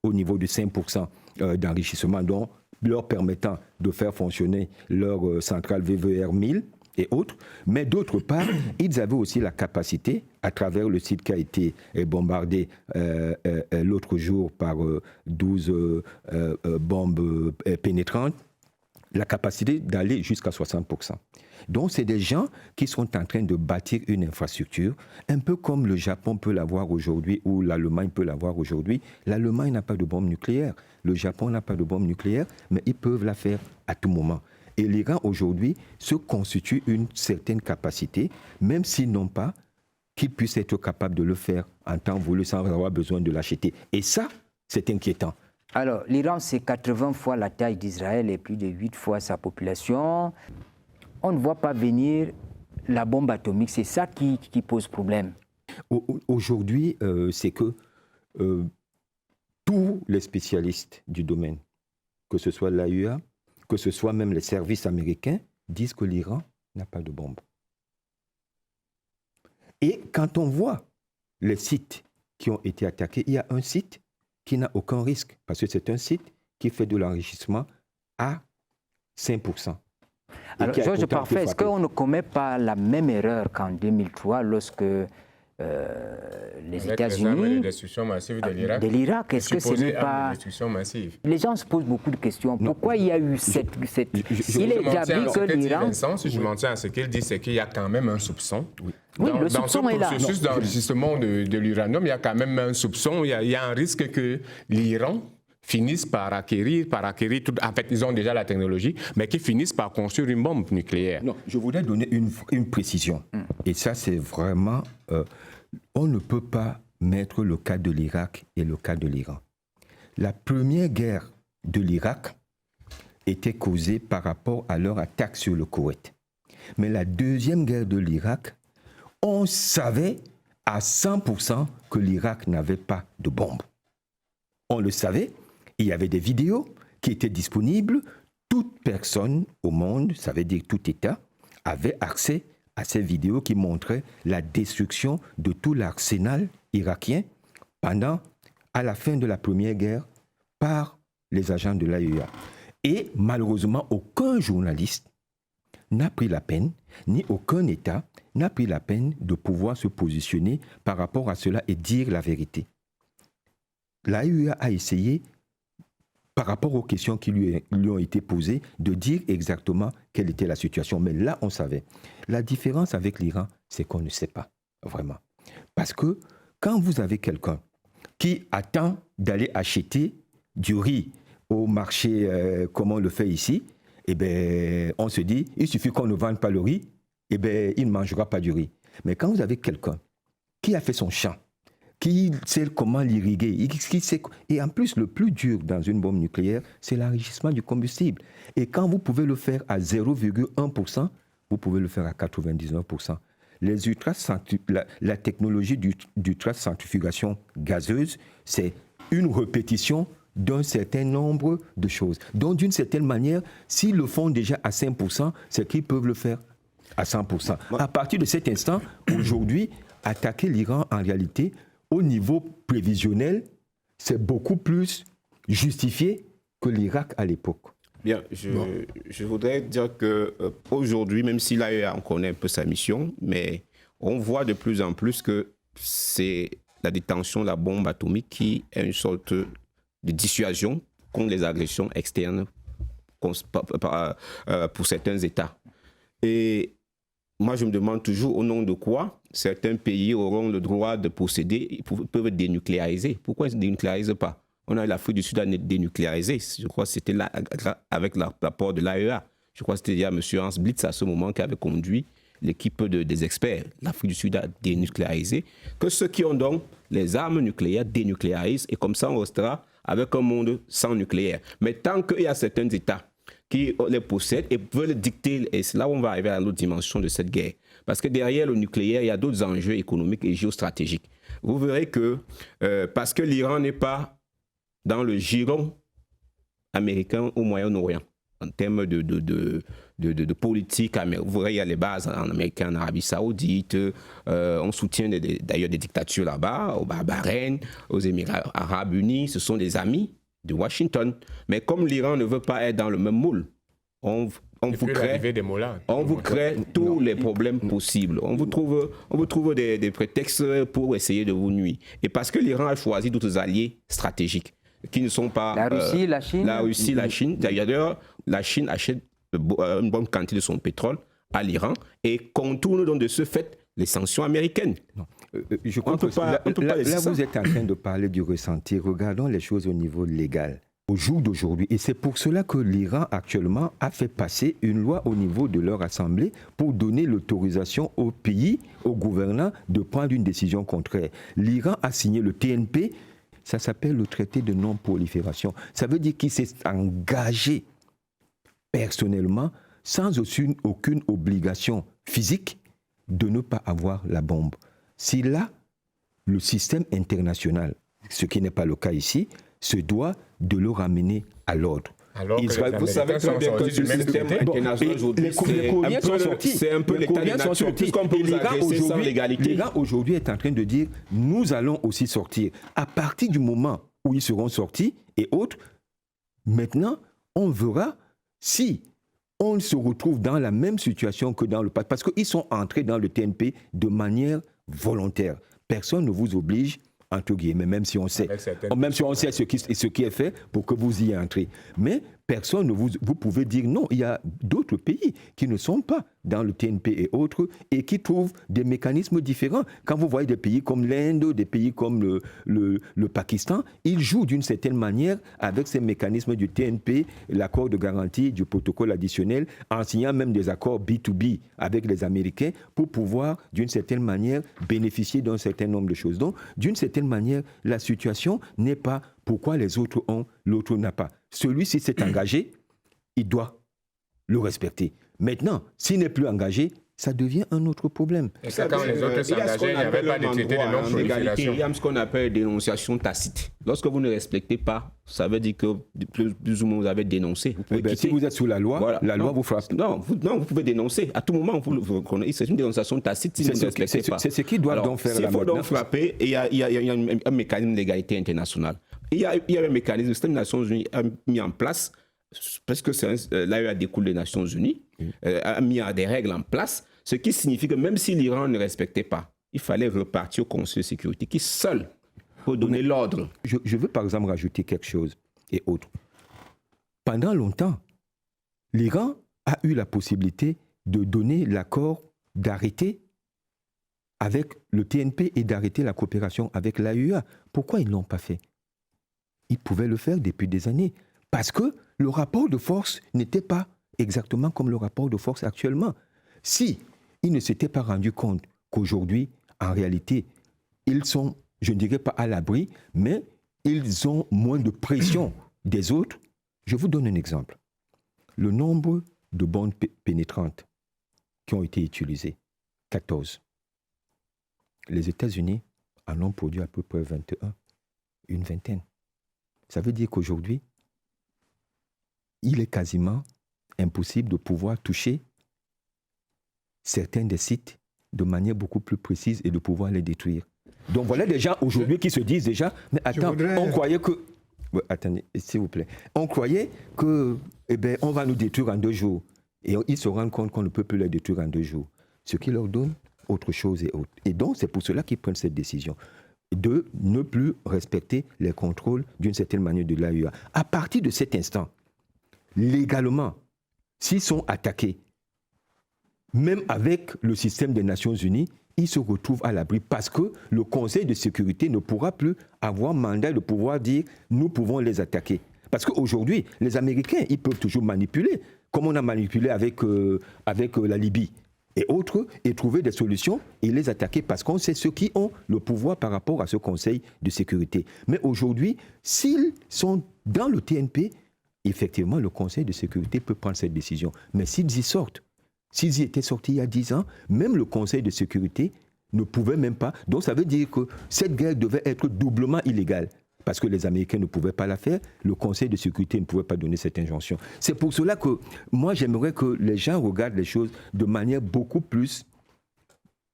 au niveau de 5% d'enrichissement, donc leur permettant de faire fonctionner leur centrale VVER 1000 et autres. Mais d'autre part, ils avaient aussi la capacité, à travers le site qui a été bombardé l'autre jour par 12 bombes pénétrantes, la capacité d'aller jusqu'à 60%. Donc, c'est des gens qui sont en train de bâtir une infrastructure, un peu comme le Japon peut l'avoir aujourd'hui ou l'Allemagne peut l'avoir aujourd'hui. L'Allemagne n'a pas de bombe nucléaire, le Japon n'a pas de bombe nucléaire, mais ils peuvent la faire à tout moment. Et l'Iran, aujourd'hui, se constitue une certaine capacité, même s'ils n'ont pas, qu'ils puissent être capables de le faire en temps voulu sans avoir besoin de l'acheter. Et ça, c'est inquiétant. Alors, l'Iran, c'est 80 fois la taille d'Israël et plus de 8 fois sa population. On ne voit pas venir la bombe atomique. C'est ça qui pose problème. Aujourd'hui, c'est que tous les spécialistes du domaine, que ce soit l'AIEA, que ce soit même les services américains, disent que l'Iran n'a pas de bombe. Et quand on voit les sites qui ont été attaqués, il y a un site qui n'a aucun risque, parce que c'est un site qui fait de l'enrichissement à 5%. Alors, Georges Parfait, est-ce qu'on ne commet pas la même erreur qu'en 2003 lorsque les États-Unis... La destruction massive de l'Irak, est-ce que ce n'est pas... destruction massive. Les gens se posent beaucoup de questions. Pourquoi il y a eu cette... Il est établi que l'Iran... Si je m'en tiens à ce qu'il dit, c'est qu'il y a quand même un soupçon. Oui, le soupçon est là. Dans ce processus d'enrichissement de l'uranium, il y a quand même un soupçon, il y a un risque que l'Iran finissent par acquérir tout. En fait, ils ont déjà la technologie, mais qu'ils finissent par construire une bombe nucléaire. Non, je voudrais donner une précision. Et ça, c'est vraiment... on ne peut pas mettre le cas de l'Irak et le cas de l'Iran. La première guerre de l'Irak était causée par rapport à leur attaque sur le Koweït. Mais la deuxième guerre de l'Irak, on savait à 100% que l'Irak n'avait pas de bombe. On le savait. Il y avait des vidéos qui étaient disponibles. Toute personne au monde, ça veut dire tout État, avait accès à ces vidéos qui montraient la destruction de tout l'arsenal irakien à la fin de la Première Guerre par les agents de l'AEA. Et malheureusement, aucun journaliste n'a pris la peine, ni aucun État n'a pris la peine de pouvoir se positionner par rapport à cela et dire la vérité. L'AEA a essayé, par rapport aux questions qui lui ont été posées, de dire exactement quelle était la situation. Mais là, on savait. La différence avec l'Iran, c'est qu'on ne sait pas, vraiment. Parce que quand vous avez quelqu'un qui attend d'aller acheter du riz au marché, comme on le fait ici, eh bien, on se dit, il suffit qu'on ne vende pas le riz, eh bien, il ne mangera pas du riz. Mais quand vous avez quelqu'un qui a fait son champ, qui sait comment l'irriguer, et en plus, le plus dur dans une bombe nucléaire, c'est l'enrichissement du combustible. Et quand vous pouvez le faire à 0,1%, vous pouvez le faire à 99%. La technologie d'ultracentrifugation gazeuse, c'est une répétition d'un certain nombre de choses. Donc, d'une certaine manière, s'ils le font déjà à 5%, c'est qu'ils peuvent le faire à 100%. À partir de cet instant, aujourd'hui, attaquer l'Iran, en réalité, au niveau prévisionnel, c'est beaucoup plus justifié que l'Irak à l'époque. Bien, je voudrais dire qu'aujourd'hui, même si l'AEA en connaît un peu sa mission, mais on voit de plus en plus que c'est la détention de la bombe atomique qui est une sorte de dissuasion contre les agressions externes pour certains États. Et moi, je me demande toujours au nom de quoi certains pays auront le droit de posséder, peuvent dénucléariser. Pourquoi ils ne dénucléarisent pas? On a l'Afrique du Sud à dénucléariser. Je crois que c'était là, avec l'apport de l'AEA. Je crois que c'était M. Hans Blitz à ce moment qui avait conduit l'équipe des experts. L'Afrique du Sud a dénucléarisé. Que ceux qui ont donc les armes nucléaires dénucléarisent et comme ça on restera avec un monde sans nucléaire. Mais tant qu'il y a certains États qui les possèdent et veulent dicter, et c'est là où on va arriver à l'autre dimension de cette guerre. Parce que derrière le nucléaire, il y a d'autres enjeux économiques et géostratégiques. Vous verrez que parce que l'Iran n'est pas dans le giron américain au Moyen-Orient, en termes de politique, vous verrez, il y a les bases en Amérique, en Arabie Saoudite, on soutient d'ailleurs des dictatures là-bas, au Bahreïn, aux Émirats Arabes Unis, ce sont des amis de Washington. Mais comme l'Iran ne veut pas être dans le même moule, on vous crée tous les problèmes possibles. On vous trouve des prétextes pour essayer de vous nuire. Et parce que l'Iran a choisi d'autres alliés stratégiques qui ne sont pas... La Russie, la Chine. La Russie, la Chine. D'ailleurs, la Chine achète une bonne quantité de son pétrole à l'Iran et contourne donc de ce fait les sanctions américaines. Non. Je crois là, vous êtes en train de parler du ressenti. Regardons les choses au niveau légal. Au jour d'aujourd'hui, et c'est pour cela que l'Iran actuellement a fait passer une loi au niveau de leur assemblée pour donner l'autorisation au pays, aux gouvernants, de prendre une décision contraire. L'Iran a signé le TNP, ça s'appelle le traité de non-prolifération. Ça veut dire qu'il s'est engagé personnellement, sans aucune obligation physique, de ne pas avoir la bombe. Si là, le système international, ce qui n'est pas le cas ici, se doit de le ramener à l'ordre. Alors vous savez très bien que le système international aujourd'hui, c'est un peu l'état de nature, puisqu'on peut vous agresser sans légalité. L'Iran aujourd'hui est en train de dire, nous allons aussi sortir. À partir du moment où ils seront sortis et autres. Maintenant, on verra si on se retrouve dans la même situation que dans le passé, parce qu'ils sont entrés dans le TNP de manière volontaire. Personne ne vous oblige, entre guillemets, même si on sait ce qui est fait pour que vous y entrez. Mais personne ne vous pouvez dire non. Il y a d'autres pays qui ne sont pas dans le TNP et autres et qui trouvent des mécanismes différents. Quand vous voyez des pays comme l'Inde, des pays comme le Pakistan, ils jouent d'une certaine manière avec ces mécanismes du TNP, l'accord de garantie, du protocole additionnel, en signant même des accords B2B avec les Américains pour pouvoir, d'une certaine manière, bénéficier d'un certain nombre de choses. Donc, d'une certaine manière, la situation n'est pas pourquoi les autres ont, l'autre n'a pas. Celui-ci s'est engagé, il doit le respecter. Maintenant, s'il n'est plus engagé, ça devient un autre problème. Et ça, quand les autres s'engageaient, il n'y avait pas de traité de non-prolifération. Il y a ce qu'on appelle dénonciation tacite. Lorsque vous ne respectez pas, ça veut dire que plus ou moins vous avez dénoncé. Si vous êtes sous la loi, voilà. La loi vous frappe. Non, vous pouvez dénoncer. À tout moment, c'est une dénonciation tacite si vous ne respectez pas. C'est ce qu'ils doivent donc faire. S'il faut donc frapper, il y a un mécanisme d'égalité internationale. Il y a un mécanisme que les Nations Unies ont mis en place, parce que l'AEA découle des Nations Unies, a mis des règles en place, ce qui signifie que même si l'Iran ne respectait pas, il fallait repartir au Conseil de sécurité, qui seul peut donner l'ordre. Je veux par exemple rajouter quelque chose et autre. Pendant longtemps, l'Iran a eu la possibilité de donner l'accord d'arrêter avec le TNP et d'arrêter la coopération avec l'AEA. Pourquoi ils ne l'ont pas fait? Ils pouvaient le faire depuis des années. Parce que le rapport de force n'était pas exactement comme le rapport de force actuellement. Si ils ne s'étaient pas rendus compte qu'aujourd'hui, en réalité, ils sont, je ne dirais pas à l'abri, mais ils ont moins de pression des autres. Je vous donne un exemple. Le nombre de bombes pénétrantes qui ont été utilisées, 14. Les États-Unis en ont produit à peu près 21, une vingtaine. Ça veut dire qu'aujourd'hui, il est quasiment impossible de pouvoir toucher certains des sites de manière beaucoup plus précise et de pouvoir les détruire. Donc voilà des gens aujourd'hui qui se disent déjà, mais attends, on croyait que... Attendez, s'il vous plaît. On croyait que, on va nous détruire en 2 jours. Et ils se rendent compte qu'on ne peut plus les détruire en 2 jours. Ce qui leur donne autre chose et autre. Et donc, c'est pour cela qu'ils prennent cette décision de ne plus respecter les contrôles d'une certaine manière de l'AEA. À partir de cet instant, légalement, s'ils sont attaqués, même avec le système des Nations Unies, ils se retrouvent à l'abri parce que le Conseil de sécurité ne pourra plus avoir mandat de pouvoir dire « nous pouvons les attaquer ». Parce qu'aujourd'hui, les Américains, ils peuvent toujours manipuler, comme on a manipulé avec la Libye et autres, et trouver des solutions et les attaquer parce qu'on sait ceux qui ont le pouvoir par rapport à ce Conseil de sécurité. Mais aujourd'hui, s'ils sont dans le TNP, effectivement, le Conseil de sécurité peut prendre cette décision. Mais s'ils y sortent, s'ils y étaient sortis il y a 10 ans, même le Conseil de sécurité ne pouvait même pas. Donc ça veut dire que cette guerre devait être doublement illégale. Parce que les Américains ne pouvaient pas la faire, le Conseil de sécurité ne pouvait pas donner cette injonction. C'est pour cela que moi, j'aimerais que les gens regardent les choses de manière beaucoup plus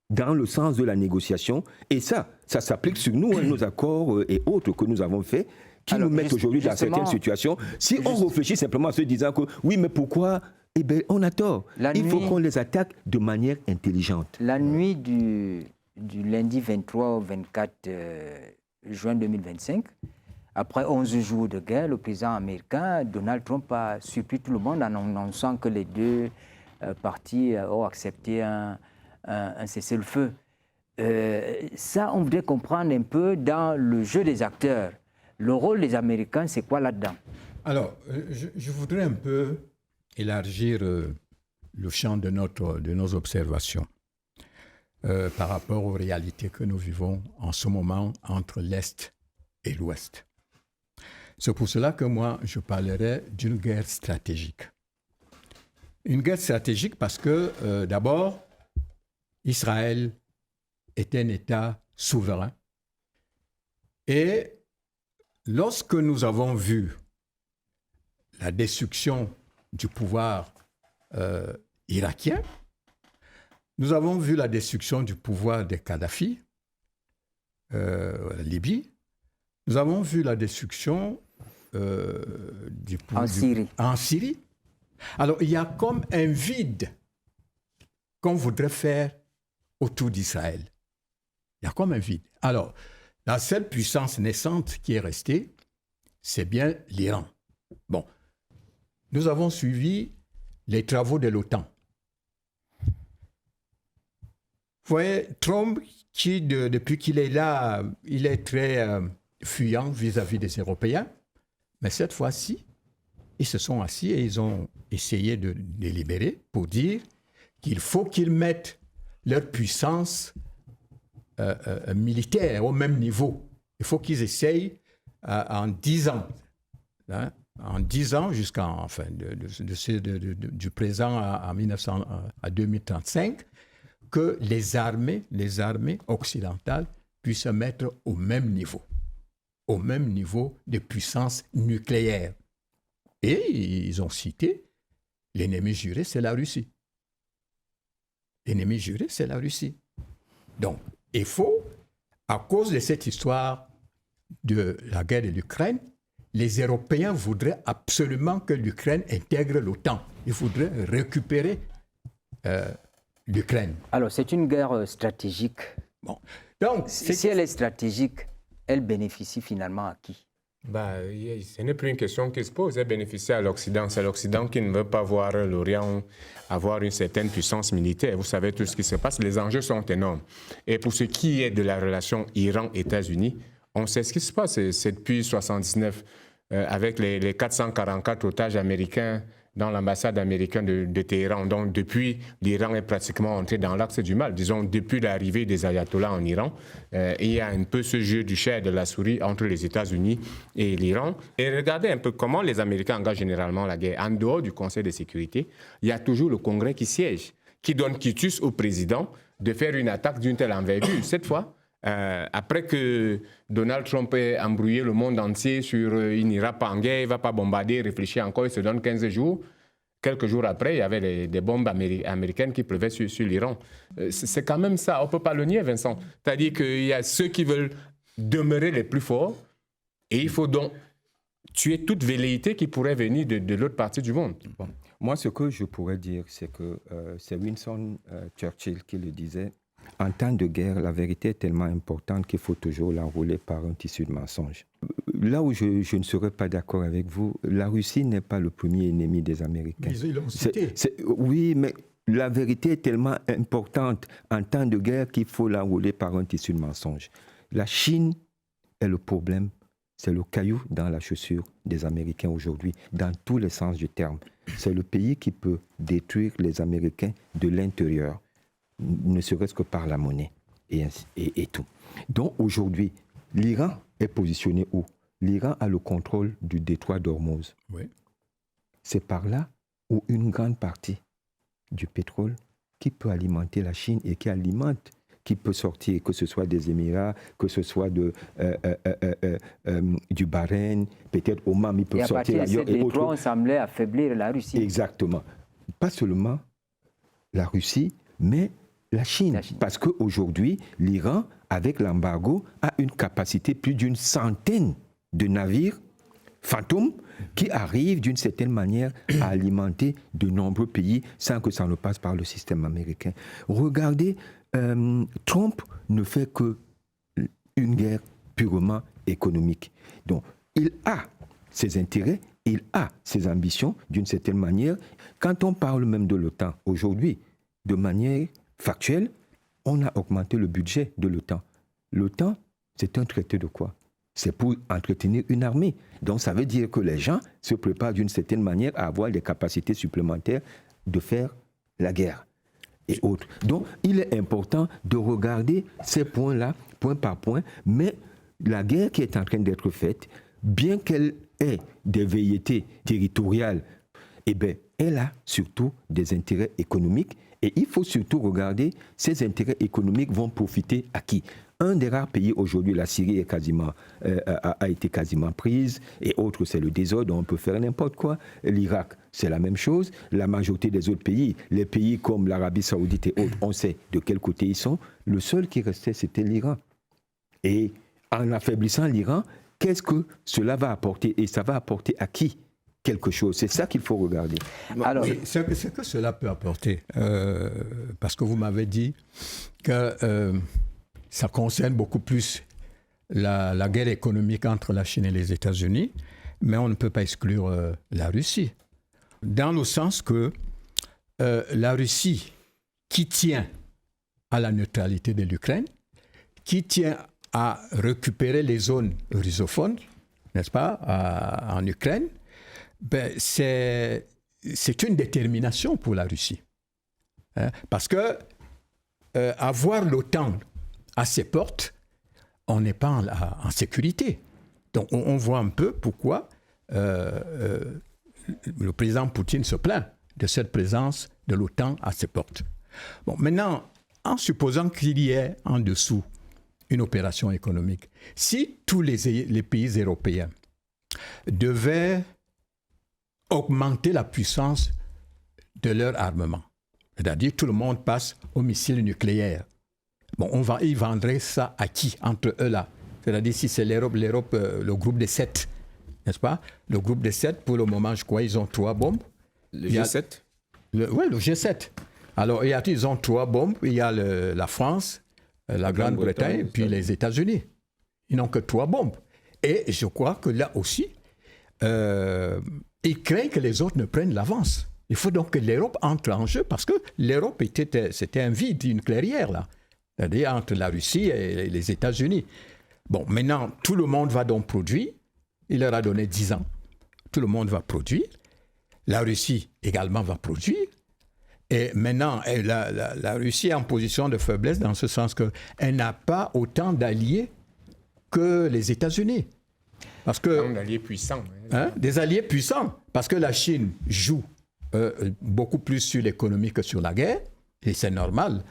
dans le sens de la négociation. Et ça s'applique sur nous, nos accords et autres que nous avons faits, qui nous mettent aujourd'hui dans certaines situations. Si on réfléchit simplement en se disant que oui, mais pourquoi ? Eh bien, on a tort. Il faut qu'on les attaque de manière intelligente. La nuit du lundi 23 au 24 juin 2025, après 11 jours de guerre, le président américain, Donald Trump, a surpris tout le monde en annonçant que les deux parties ont accepté un cessez-le-feu. Ça, on voudrait comprendre un peu dans le jeu des acteurs. Le rôle des Américains, c'est quoi là-dedans? Alors, je voudrais un peu élargir le champ de nos observations par rapport aux réalités que nous vivons en ce moment entre l'Est et l'Ouest. C'est pour cela que moi, je parlerai d'une guerre stratégique. Une guerre stratégique parce que, d'abord, Israël est un État souverain. Et lorsque nous avons vu la destruction du pouvoir irakien, nous avons vu la destruction du pouvoir de Kadhafi, la Libye, Nous avons vu la destruction en Syrie. Alors, il y a comme un vide qu'on voudrait faire autour d'Israël. Il y a comme un vide. Alors, la seule puissance naissante qui est restée, c'est bien l'Iran. Bon, nous avons suivi les travaux de l'OTAN. Vous voyez, Trump, qui depuis qu'il est là, il est très fuyant vis-à-vis des Européens, mais cette fois-ci, ils se sont assis et ils ont essayé de les libérer pour dire qu'il faut qu'ils mettent leur puissance militaire au même niveau. Il faut qu'ils essayent en 10 ans, hein, en 10 ans jusqu'en enfin, du présent à 2035, que les armées occidentales puissent se mettre au même niveau de puissance nucléaire. Et ils ont cité l'ennemi juré, c'est la Russie. L'ennemi juré, c'est la Russie. Donc, il faut, à cause de cette histoire de la guerre de l'Ukraine, les Européens voudraient absolument que l'Ukraine intègre l'OTAN. Ils voudraient récupérer l'Ukraine. Alors, c'est une guerre stratégique. Bon. Donc, si elle est stratégique, elle bénéficie finalement à qui? Ce n'est plus une question qui se pose. Elle bénéficie à l'Occident. C'est l'Occident qui ne veut pas voir l'Orient avoir une certaine puissance militaire. Vous savez tout ce qui se passe. Les enjeux sont énormes. Et pour ce qui est de la relation Iran-États-Unis, on sait ce qui se passe. C'est depuis 1979, avec les 444 otages américains dans l'ambassade américaine de Téhéran. Donc, depuis, l'Iran est pratiquement entré dans l'axe du mal. Disons, depuis l'arrivée des ayatollahs en Iran, il y a un peu ce jeu du chat et de la souris entre les États-Unis et l'Iran. Et regardez un peu comment les Américains engagent généralement la guerre. En dehors du Conseil de sécurité, il y a toujours le Congrès qui siège, qui donne quitus au président de faire une attaque d'une telle envergure. Cette fois, après que Donald Trump ait embrouillé le monde entier sur il n'ira pas en guerre, il ne va pas bombarder, réfléchir encore, il se donne 15 jours. Quelques jours après, il y avait des bombes américaines qui pleuvaient sur l'Iran. C'est quand même ça, on ne peut pas le nier, Vincent. C'est-à-dire qu'il y a ceux qui veulent demeurer les plus forts et il faut donc tuer toute velléité qui pourrait venir de l'autre partie du monde. Bon. Moi, ce que je pourrais dire, c'est que c'est Winston Churchill qui le disait. En temps de guerre, la vérité est tellement importante qu'il faut toujours l'enrouler par un tissu de mensonges. Là où je ne serais pas d'accord avec vous, la Russie n'est pas le premier ennemi des Américains. Ils l'ont cité. Oui, mais la vérité est tellement importante en temps de guerre qu'il faut l'enrouler par un tissu de mensonges. La Chine est le problème. C'est le caillou dans la chaussure des Américains aujourd'hui, dans tous les sens du terme. C'est le pays qui peut détruire les Américains de l'intérieur, ne serait-ce que par la monnaie et tout. Donc aujourd'hui, l'Iran est positionné où? L'Iran a le contrôle du détroit d'Ormuz. Oui. C'est par là où une grande partie du pétrole qui peut alimenter la Chine et qui peut sortir, que ce soit des Émirats, que ce soit du Bahreïn, peut-être Oman, il peut sortir ailleurs. Et à partir de ces détroits, on semblait affaiblir la Russie. Exactement. Pas seulement la Russie, mais la Chine. Parce qu'aujourd'hui, l'Iran, avec l'embargo, a une capacité plus d'une centaine de navires fantômes qui arrivent d'une certaine manière à alimenter de nombreux pays sans que ça ne passe par le système américain. Regardez, Trump ne fait que une guerre purement économique. Donc, il a ses intérêts, il a ses ambitions d'une certaine manière. Quand on parle même de l'OTAN aujourd'hui, de manière factuelle, on a augmenté le budget de l'OTAN. L'OTAN, c'est un traité de quoi? C'est pour entretenir une armée. Donc ça veut dire que les gens se préparent d'une certaine manière à avoir des capacités supplémentaires de faire la guerre et autres. Donc il est important de regarder ces points-là, point par point, mais la guerre qui est en train d'être faite, bien qu'elle ait des velléités territoriales, eh bien, elle a surtout des intérêts économiques. Et il faut surtout regarder, ces intérêts économiques vont profiter à qui? Un des rares pays aujourd'hui, la Syrie a été quasiment prise, et autres, c'est le désordre, on peut faire n'importe quoi. L'Irak, c'est la même chose. La majorité des autres pays, les pays comme l'Arabie Saoudite et autres, on sait de quel côté ils sont. Le seul qui restait, c'était l'Iran. Et en affaiblissant l'Iran, qu'est-ce que cela va apporter et ça va apporter à qui quelque chose. C'est ça qu'il faut regarder. Alors, oui, ce que cela peut apporter, parce que vous m'avez dit que ça concerne beaucoup plus la guerre économique entre la Chine et les États-Unis, mais on ne peut pas exclure la Russie. Dans le sens que la Russie, qui tient à la neutralité de l'Ukraine, qui tient à récupérer les zones russophones, n'est-ce pas, en Ukraine, ben, c'est une détermination pour la Russie. Hein? Parce que avoir l'OTAN à ses portes, on n'est pas en sécurité. Donc on voit un peu pourquoi le président Poutine se plaint de cette présence de l'OTAN à ses portes. Bon, maintenant, en supposant qu'il y ait en dessous une opération économique, si tous les pays européens devaient augmenter la puissance de leur armement, c'est-à-dire tout le monde passe aux missiles nucléaires, bon, ils vendraient ça à qui entre eux là? C'est-à-dire si c'est l'Europe, le groupe des 7, n'est-ce pas? Le groupe des 7, pour le moment, je crois, ils ont 3 bombes. Le G7? Oui, le G7. Alors, ils ont 3 bombes. Il y a la France, la Grande-Bretagne et puis les États-Unis. Ils n'ont que 3 bombes. Et je crois que là aussi, ils craignent que les autres ne prennent l'avance. Il faut donc que l'Europe entre en jeu parce que l'Europe, c'était un vide, une clairière, là. C'est-à-dire entre la Russie et les États-Unis. Bon, maintenant, tout le monde va donc produire. Il leur a donné 10 ans. Tout le monde va produire. La Russie également va produire. Et maintenant, la Russie est en position de faiblesse dans ce sens qu'elle n'a pas autant d'alliés que les États-Unis. Parce que, des alliés puissants. Hein, des alliés puissants. Parce que la Chine joue beaucoup plus sur l'économie que sur la guerre. Et c'est normal.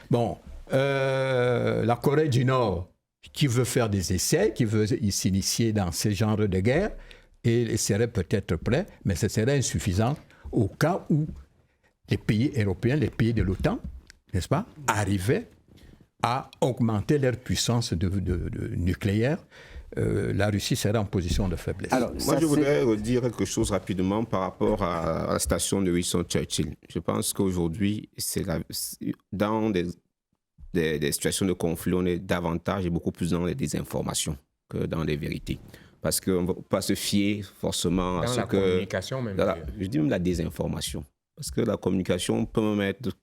Bon, la Corée du Nord, qui veut faire des essais, qui veut s'initier dans ce genre de guerre, et serait peut-être prêt, mais ce serait insuffisant au cas où les pays européens, les pays de l'OTAN, n'est-ce pas, arrivaient à augmenter leur puissance de nucléaire. La Russie serait en position de faiblesse. Alors, moi, je voudrais dire quelque chose rapidement par rapport à la station de Winston Churchill. Je pense qu'aujourd'hui, dans des situations de conflit, on est davantage et beaucoup plus dans les désinformations que dans les vérités. Parce qu'on ne va pas se fier forcément à ce que... Dans la communication même. Je dis même la désinformation. Parce que la communication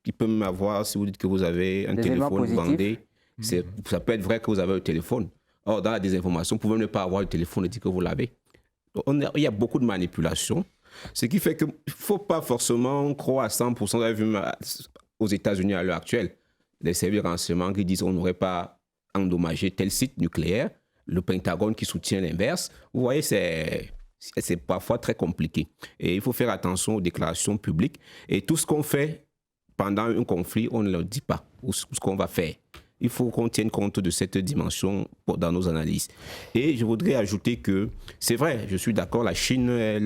il peut même avoir, si vous dites que vous avez un téléphone, vous vendez, ça peut être vrai que vous avez un téléphone. Or, dans la désinformation, vous pouvez ne pas avoir le téléphone et dire que vous l'avez. Il y a beaucoup de manipulations. Ce qui fait qu'il ne faut pas forcément croire à 100%. Vous avez vu aux États-Unis à l'heure actuelle, les services de renseignement qui disent qu'on n'aurait pas endommagé tel site nucléaire, le Pentagone qui soutient l'inverse. Vous voyez, c'est parfois très compliqué. Et il faut faire attention aux déclarations publiques. Et tout ce qu'on fait pendant un conflit, on ne le dit pas, ou ce qu'on va faire. Il faut qu'on tienne compte de cette dimension dans nos analyses. Et je voudrais ajouter que, c'est vrai, je suis d'accord, la Chine est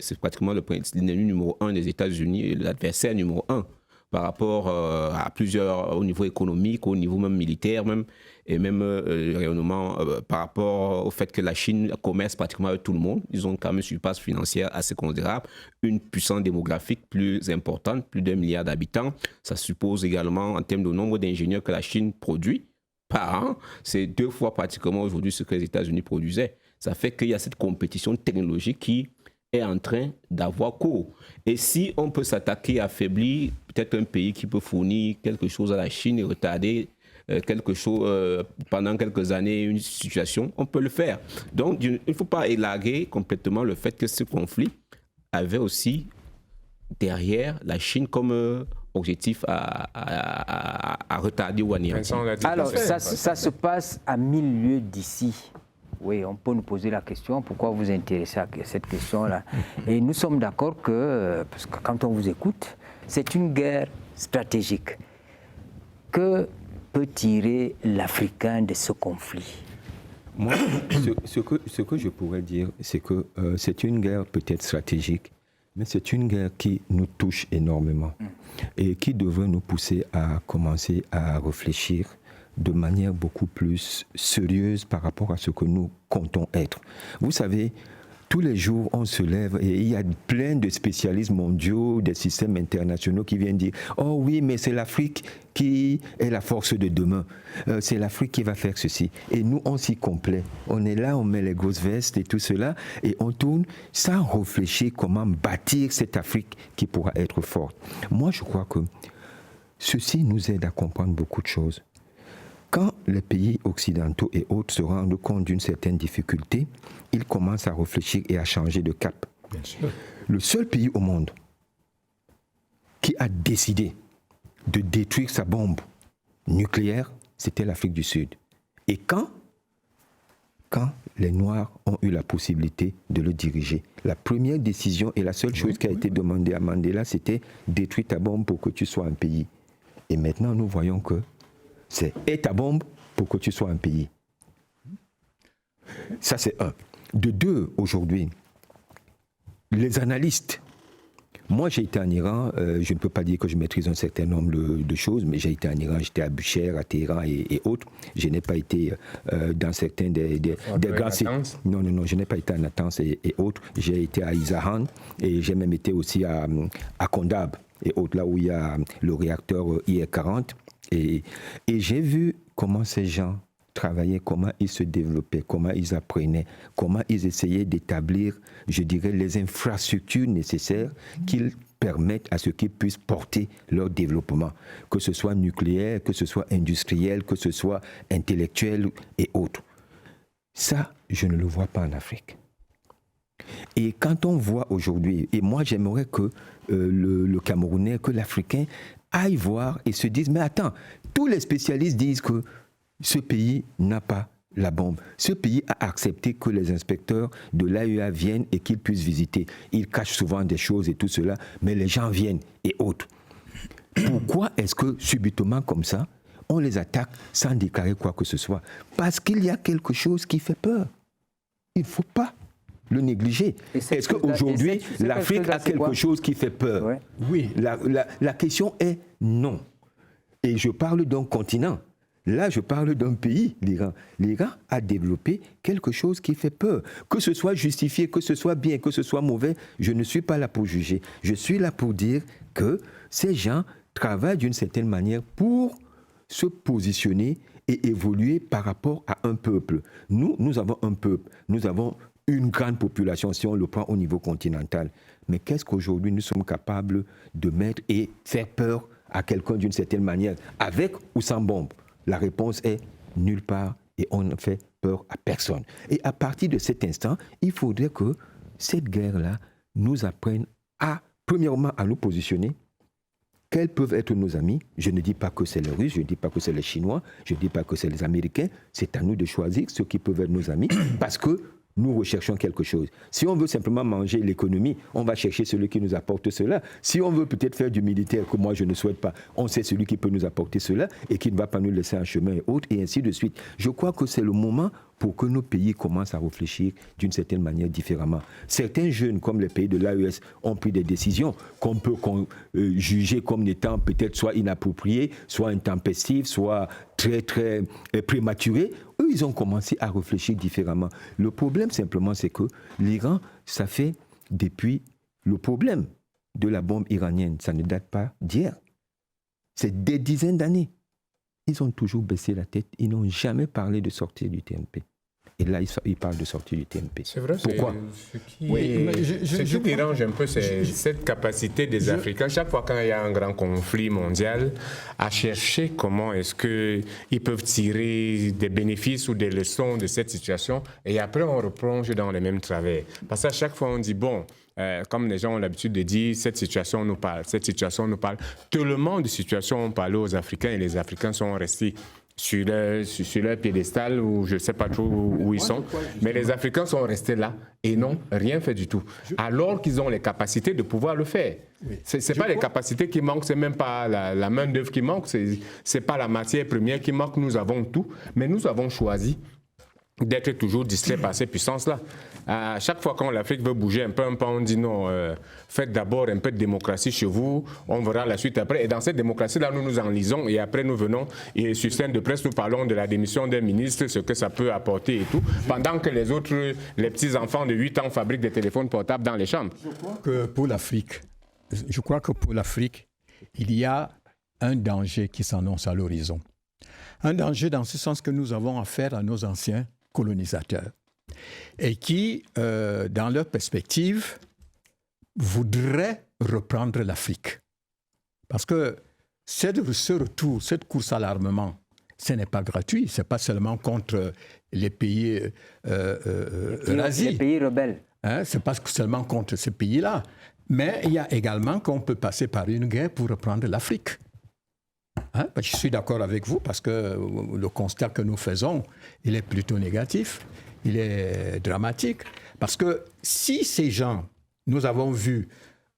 c'est pratiquement l'ennemi numéro 1 des États-Unis, l'adversaire numéro 1 par rapport à plusieurs, au niveau économique, au niveau même militaire, même, et même le rayonnement par rapport au fait que la Chine commerce pratiquement avec tout le monde. Ils ont quand même une surface financière assez considérable, une puissance démographique plus importante, plus d'1 milliard d'habitants. Ça suppose également, en termes de nombre d'ingénieurs que la Chine produit par an, c'est 2 fois pratiquement aujourd'hui ce que les États-Unis produisaient. Ça fait qu'il y a cette compétition technologique qui est en train d'avoir cours. Et si on peut s'attaquer, affaiblir peut-être un pays qui peut fournir quelque chose à la Chine et retarder quelque chose pendant quelques années, une situation, on peut le faire. Donc, il ne faut pas élaguer complètement le fait que ce conflit avait aussi derrière la Chine comme objectif à retarder ou à anéantir. Alors, ça se passe à 1000 lieues d'ici. Oui, on peut nous poser la question, pourquoi vous vous intéressez à cette question-là? Et nous sommes d'accord que, parce que quand on vous écoute, c'est une guerre stratégique. Que peut tirer l'Africain de ce conflit? Moi, ce que je pourrais dire, c'est que c'est une guerre peut-être stratégique, mais c'est une guerre qui nous touche énormément et qui devrait nous pousser à commencer à réfléchir de manière beaucoup plus sérieuse par rapport à ce que nous comptons être. Vous savez, tous les jours, on se lève et il y a plein de spécialistes mondiaux, des systèmes internationaux qui viennent dire « Oh oui, mais c'est l'Afrique qui est la force de demain. C'est l'Afrique qui va faire ceci. » Et nous, on s'y complaît. On est là, on met les grosses vestes et tout cela, et on tourne sans réfléchir comment bâtir cette Afrique qui pourra être forte. Moi, je crois que ceci nous aide à comprendre beaucoup de choses. Quand les pays occidentaux et autres se rendent compte d'une certaine difficulté, ils commencent à réfléchir et à changer de cap. Bien sûr. Le seul pays au monde qui a décidé de détruire sa bombe nucléaire, c'était l'Afrique du Sud. Et quand les Noirs ont eu la possibilité de le diriger, la première décision et la seule chose qui a été demandée à Mandela, c'était détruire ta bombe pour que tu sois un pays. Et maintenant, nous voyons que c'est « et ta bombe pour que tu sois un pays ». Ça, c'est un. De deux, aujourd'hui, les analystes. Moi, j'ai été en Iran, je ne peux pas dire que je maîtrise un certain nombre de choses, mais j'ai été en Iran, j'étais à Bushehr, à Téhéran et autres. Je n'ai pas été dans certains des grands sites. Non, je n'ai pas été à Natanz et autres. J'ai été à Isfahan et j'ai même été aussi à Kondab et autres, là où il y a le réacteur IR-40. Et j'ai vu comment ces gens travaillaient, comment ils se développaient, comment ils apprenaient, comment ils essayaient d'établir, je dirais, les infrastructures nécessaires qu'ils permettent à ce qu'ils puissent porter leur développement, que ce soit nucléaire, que ce soit industriel, que ce soit intellectuel et autres. Ça, je ne le vois pas en Afrique. Et quand on voit aujourd'hui, et moi j'aimerais que le Camerounais, que l'Africain aille voir et se dise, mais attends, tous les spécialistes disent que ce pays n'a pas la bombe. Ce pays a accepté que les inspecteurs de l'AEA viennent et qu'ils puissent visiter. Ils cachent souvent des choses et tout cela, mais les gens viennent et autres. Pourquoi est-ce que subitement comme ça, on les attaque sans déclarer quoi que ce soit? Parce qu'il y a quelque chose qui fait peur. Il ne faut pas le négliger. Est-ce qu'aujourd'hui, l'Afrique a quelque chose qui fait peur? Ouais. Oui. La question est non. Et je parle d'un continent. Là, je parle d'un pays, l'Iran. L'Iran a développé quelque chose qui fait peur. Que ce soit justifié, que ce soit bien, que ce soit mauvais, je ne suis pas là pour juger. Je suis là pour dire que ces gens travaillent d'une certaine manière pour se positionner et évoluer par rapport à un peuple. Nous avons un peuple. Nous avons une grande population, si on le prend au niveau continental. Mais qu'est-ce qu'aujourd'hui nous sommes capables de mettre et faire peur à quelqu'un d'une certaine manière, avec ou sans bombe? La réponse est nulle part et on ne fait peur à personne. Et à partir de cet instant, il faudrait que cette guerre-là nous apprenne premièrement, à nous positionner. Quels peuvent être nos amis? Je ne dis pas que c'est les Russes, je ne dis pas que c'est les Chinois, je ne dis pas que c'est les Américains. C'est à nous de choisir ceux qui peuvent être nos amis parce que nous recherchons quelque chose. Si on veut simplement manger l'économie, on va chercher celui qui nous apporte cela. Si on veut peut-être faire du militaire, que moi je ne souhaite pas, on sait celui qui peut nous apporter cela et qui ne va pas nous laisser un chemin et autres, et ainsi de suite. Je crois que c'est le moment pour que nos pays commencent à réfléchir d'une certaine manière différemment. Certains jeunes, comme les pays de l'AES, ont pris des décisions qu'on peut juger comme n'étant peut-être soit inappropriées, soit intempestives, soit très, très prématurées. Eux, ils ont commencé à réfléchir différemment. Le problème, simplement, c'est que l'Iran, ça fait depuis le problème de la bombe iranienne. Ça ne date pas d'hier. C'est des dizaines d'années. Ils ont toujours baissé la tête. Ils n'ont jamais parlé de sortir du TNP. Et là, ils parlent de sortir du TNP. C'est vrai. Pourquoi? Ce qui dérange un peu, c'est cette capacité des Africains, chaque fois quand il y a un grand conflit mondial, à chercher comment est-ce qu'ils peuvent tirer des bénéfices ou des leçons de cette situation. Et après, on replonge dans les mêmes travers. Parce qu'à chaque fois, on dit, bon, comme les gens ont l'habitude de dire, cette situation nous parle, cette situation nous parle. Tellement de situations ont parlé aux Africains et les Africains sont restés sur leur piédestal ou je ne sais pas trop où ils sont. Mais les Africains sont restés là et n'ont rien fait du tout. Alors qu'ils ont les capacités de pouvoir le faire. Oui. Ce n'est pas les capacités qui manquent, ce n'est même pas la main-d'œuvre qui manque, ce n'est pas la matière première qui manque. Nous avons tout, mais nous avons choisi d'être toujours distrait par ces puissances-là. À chaque fois quand l'Afrique veut bouger un peu, on dit non, faites d'abord un peu de démocratie chez vous, on verra la suite après. Et dans cette démocratie-là, nous nous enlisons et après nous venons et sur scène de presse, nous parlons de la démission d'un ministre, ce que ça peut apporter et tout, pendant que les autres, les petits-enfants de 8 ans fabriquent des téléphones portables dans les chambres. Je crois que pour l'Afrique, il y a un danger qui s'annonce à l'horizon. Un danger dans ce sens que nous avons affaire à nos anciens colonisateurs et qui, dans leur perspective, voudraient reprendre l'Afrique. Parce que ce retour, cette course à l'armement, ce n'est pas gratuit. Ce n'est pas seulement contre les pays Eurasie. Les pays rebelles. Ce n'est pas seulement contre ces pays-là. Mais il y a également qu'on peut passer par une guerre pour reprendre l'Afrique. Je suis d'accord avec vous parce que le constat que nous faisons, il est plutôt négatif, il est dramatique. Parce que si ces gens, nous avons vu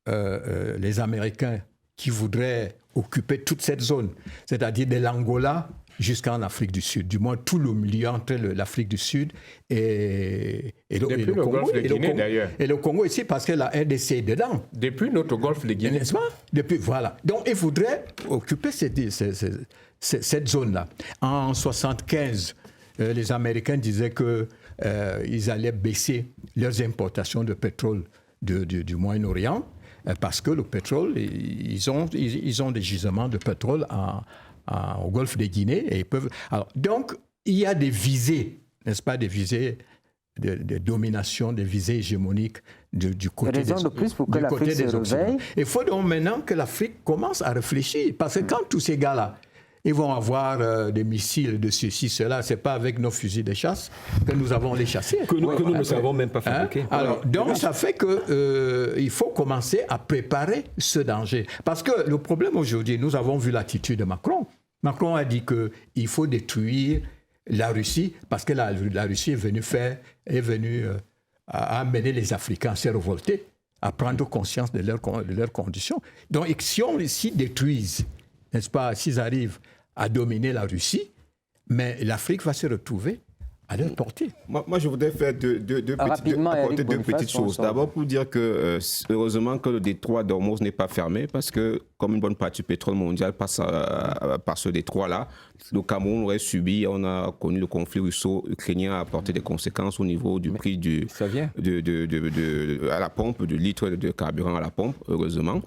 les Américains qui voudraient occuper toute cette zone, c'est-à-dire de l'Angola jusqu'en Afrique du Sud, du moins tout le milieu entre l'Afrique du Sud et le Congo. Et le Congo ici, parce que la RDC est dedans. Depuis notre golfe de Guinée. N'est-ce pas? Depuis, voilà. Donc, ils voudraient occuper cette zone-là. En 1975, les Américains disaient qu'ils allaient baisser leurs importations de pétrole du Moyen-Orient parce que le pétrole, ils ont des gisements de pétrole au golfe de Guinée. Et ils peuvent... Alors, donc, il y a des visées, n'est-ce pas, des visées de domination, des visées hégémoniques du côté des... Raison de plus pour que l'Afrique se réveille. Il faut donc maintenant que l'Afrique commence à réfléchir. Parce que quand tous ces gars-là, ils vont avoir des missiles de ceci, cela, ce n'est pas avec nos fusils de chasse que nous avons les chassés. Que nous ne savons même pas fabriquer. Alors, donc, ça fait qu'il faut commencer à préparer ce danger. Parce que le problème aujourd'hui, nous avons vu l'attitude de Macron. Macron a dit qu'il faut détruire la Russie parce que la Russie est venue amener les Africains à se révolter, à prendre conscience de leurs conditions. Donc, si on s'y détruise, n'est-ce pas, s'ils arrivent à dominer la Russie, mais l'Afrique va se retrouver à leur portée. Moi, je voudrais faire deux petites choses. D'abord, pour dire que heureusement que le détroit d'Ormuz n'est pas fermé, parce que comme une bonne partie du pétrole mondial passe par ce détroit-là, le Cameroun aurait subi, on a connu le conflit russo-ukrainien a apporté des conséquences au niveau du prix à la pompe, du litre de carburant à la pompe, heureusement,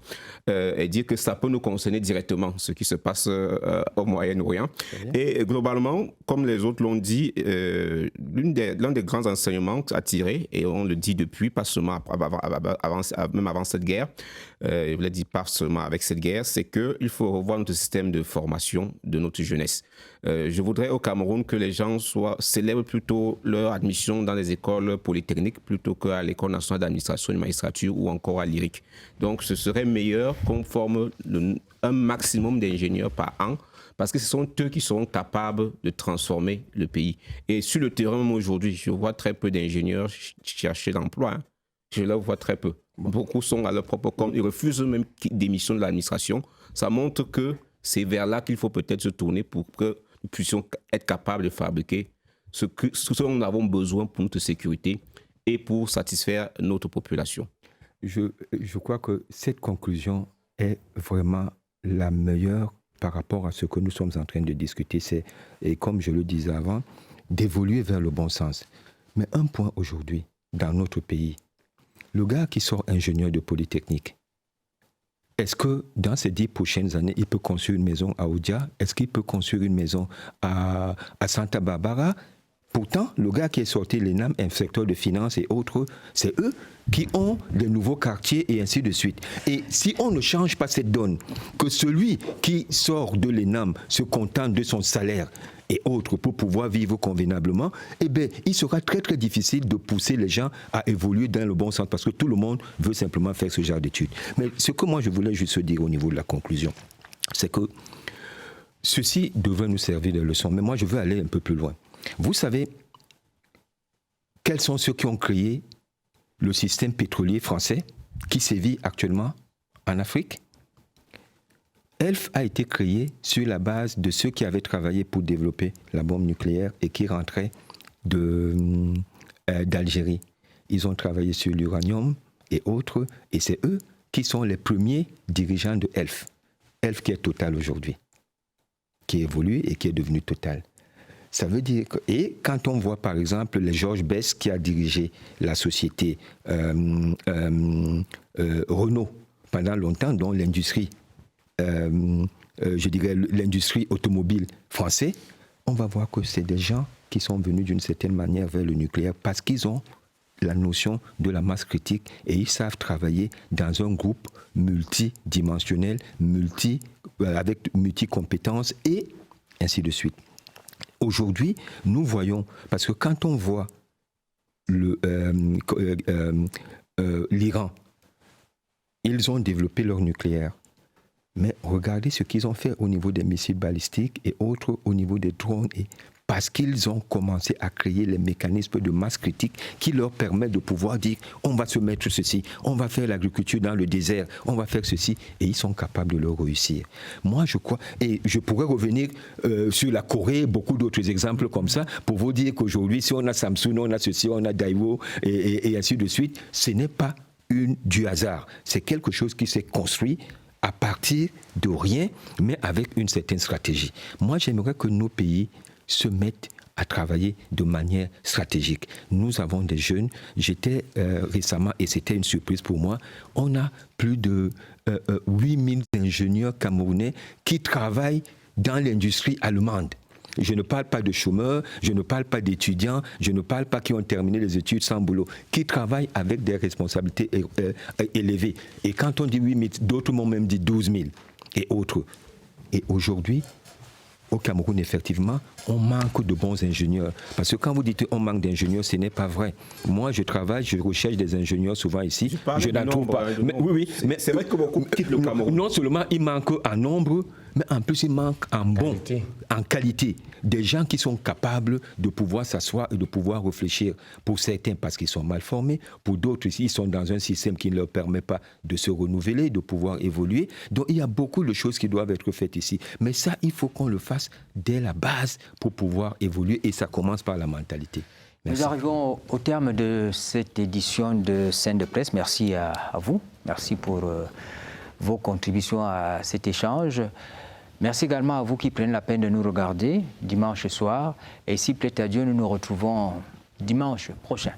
et dire que ça peut nous concerner directement, ce qui se passe au Moyen-Orient. Et globalement, comme les autres l'ont dit, l'un des grands enseignements à tirer, et on le dit depuis, pas seulement même avant cette guerre, je l'ai dit pas seulement avec cette guerre, c'est qu'il faut revoir notre système de formation de notre jeunesse. Je voudrais au Cameroun que les gens célèbrent plutôt leur admission dans les écoles polytechniques plutôt qu'à l'école nationale d'administration et de magistrature ou encore à l'IRIC. Donc ce serait meilleur qu'on forme un maximum d'ingénieurs par an, parce que ce sont eux qui seront capables de transformer le pays. Et sur le terrain, aujourd'hui, je vois très peu d'ingénieurs chercher l'emploi. Je le vois très peu. Beaucoup sont à leur propre compte. Ils refusent même démission de l'administration. Ça montre que c'est vers là qu'il faut peut-être se tourner pour que nous puissions être capables de fabriquer ce dont nous avons besoin pour notre sécurité et pour satisfaire notre population. Je crois que cette conclusion est vraiment la meilleure par rapport à ce que nous sommes en train de discuter. C'est, et comme je le disais avant, d'évoluer vers le bon sens. Mais un point aujourd'hui, dans notre pays, le gars qui sort ingénieur de Polytechnique, est-ce que dans ces 10 prochaines années, il peut construire une maison à Oudia? Est-ce qu'il peut construire une maison à Santa Barbara? Pourtant, le gars qui est sorti l'ENAM, inspecteur de finances et autres, c'est eux qui ont de nouveaux quartiers et ainsi de suite. Et si on ne change pas cette donne, que celui qui sort de l'ENAM se contente de son salaire et autres pour pouvoir vivre convenablement, eh bien, il sera très très difficile de pousser les gens à évoluer dans le bon sens parce que tout le monde veut simplement faire ce genre d'études. Mais ce que moi je voulais juste dire au niveau de la conclusion, c'est que ceci devrait nous servir de leçon. Mais moi je veux aller un peu plus loin. Vous savez, quels sont ceux qui ont créé le système pétrolier français qui sévit actuellement en Afrique? ELF a été créé sur la base de ceux qui avaient travaillé pour développer la bombe nucléaire et qui rentraient d'Algérie. Ils ont travaillé sur l'uranium et autres, et c'est eux qui sont les premiers dirigeants de ELF. ELF qui est Total aujourd'hui, qui évolue et qui est devenu Total. Ça veut dire que, et quand on voit par exemple les Georges Best qui a dirigé la société Renault pendant longtemps, dont l'industrie, je dirais l'industrie automobile française, on va voir que c'est des gens qui sont venus d'une certaine manière vers le nucléaire parce qu'ils ont la notion de la masse critique et ils savent travailler dans un groupe multidimensionnel, avec multi-compétences et ainsi de suite. Aujourd'hui, nous voyons, parce que quand on voit l'Iran, ils ont développé leur nucléaire. Mais regardez ce qu'ils ont fait au niveau des missiles balistiques et autres au niveau des drones. Parce qu'ils ont commencé à créer les mécanismes de masse critique qui leur permettent de pouvoir dire on va se mettre ceci, on va faire l'agriculture dans le désert, on va faire ceci. Et ils sont capables de le réussir. Moi, je crois, et je pourrais revenir sur la Corée, beaucoup d'autres exemples comme ça, pour vous dire qu'aujourd'hui, si on a Samsung, on a ceci, on a Daewoo, et ainsi de suite, ce n'est pas du hasard. C'est quelque chose qui s'est construit à partir de rien, mais avec une certaine stratégie. Moi, j'aimerais que nos pays se mettent à travailler de manière stratégique. Nous avons des jeunes, j'étais récemment, et c'était une surprise pour moi, on a plus de 8000 ingénieurs camerounais qui travaillent dans l'industrie allemande. Je ne parle pas de chômeurs, je ne parle pas d'étudiants, je ne parle pas qui ont terminé les études sans boulot, qui travaillent avec des responsabilités élevées. Et quand on dit 8 000, d'autres m'ont même dit 12 000 et autres. Et aujourd'hui, au Cameroun, effectivement, on manque de bons ingénieurs. Parce que quand vous dites on manque d'ingénieurs, ce n'est pas vrai. Moi, je travaille, je recherche des ingénieurs souvent ici. Je n'en trouve pas. Mais, oui, mais c'est vrai que beaucoup quittent le Cameroun. Non seulement il manque en nombre, mais en plus il manque en qualité. Des gens qui sont capables de pouvoir s'asseoir et de pouvoir réfléchir. Pour certains, parce qu'ils sont mal formés. Pour d'autres, ils sont dans un système qui ne leur permet pas de se renouveler, de pouvoir évoluer. Donc, il y a beaucoup de choses qui doivent être faites ici. Mais ça, il faut qu'on le fasse dès la base pour pouvoir évoluer. Et ça commence par la mentalité. Merci. Nous arrivons au terme de cette édition de Scène de Presse. Merci à vous. Merci pour vos contributions à cet échange. Merci également à vous qui prenez la peine de nous regarder dimanche soir. Et si plaît à Dieu, nous nous retrouvons dimanche prochain.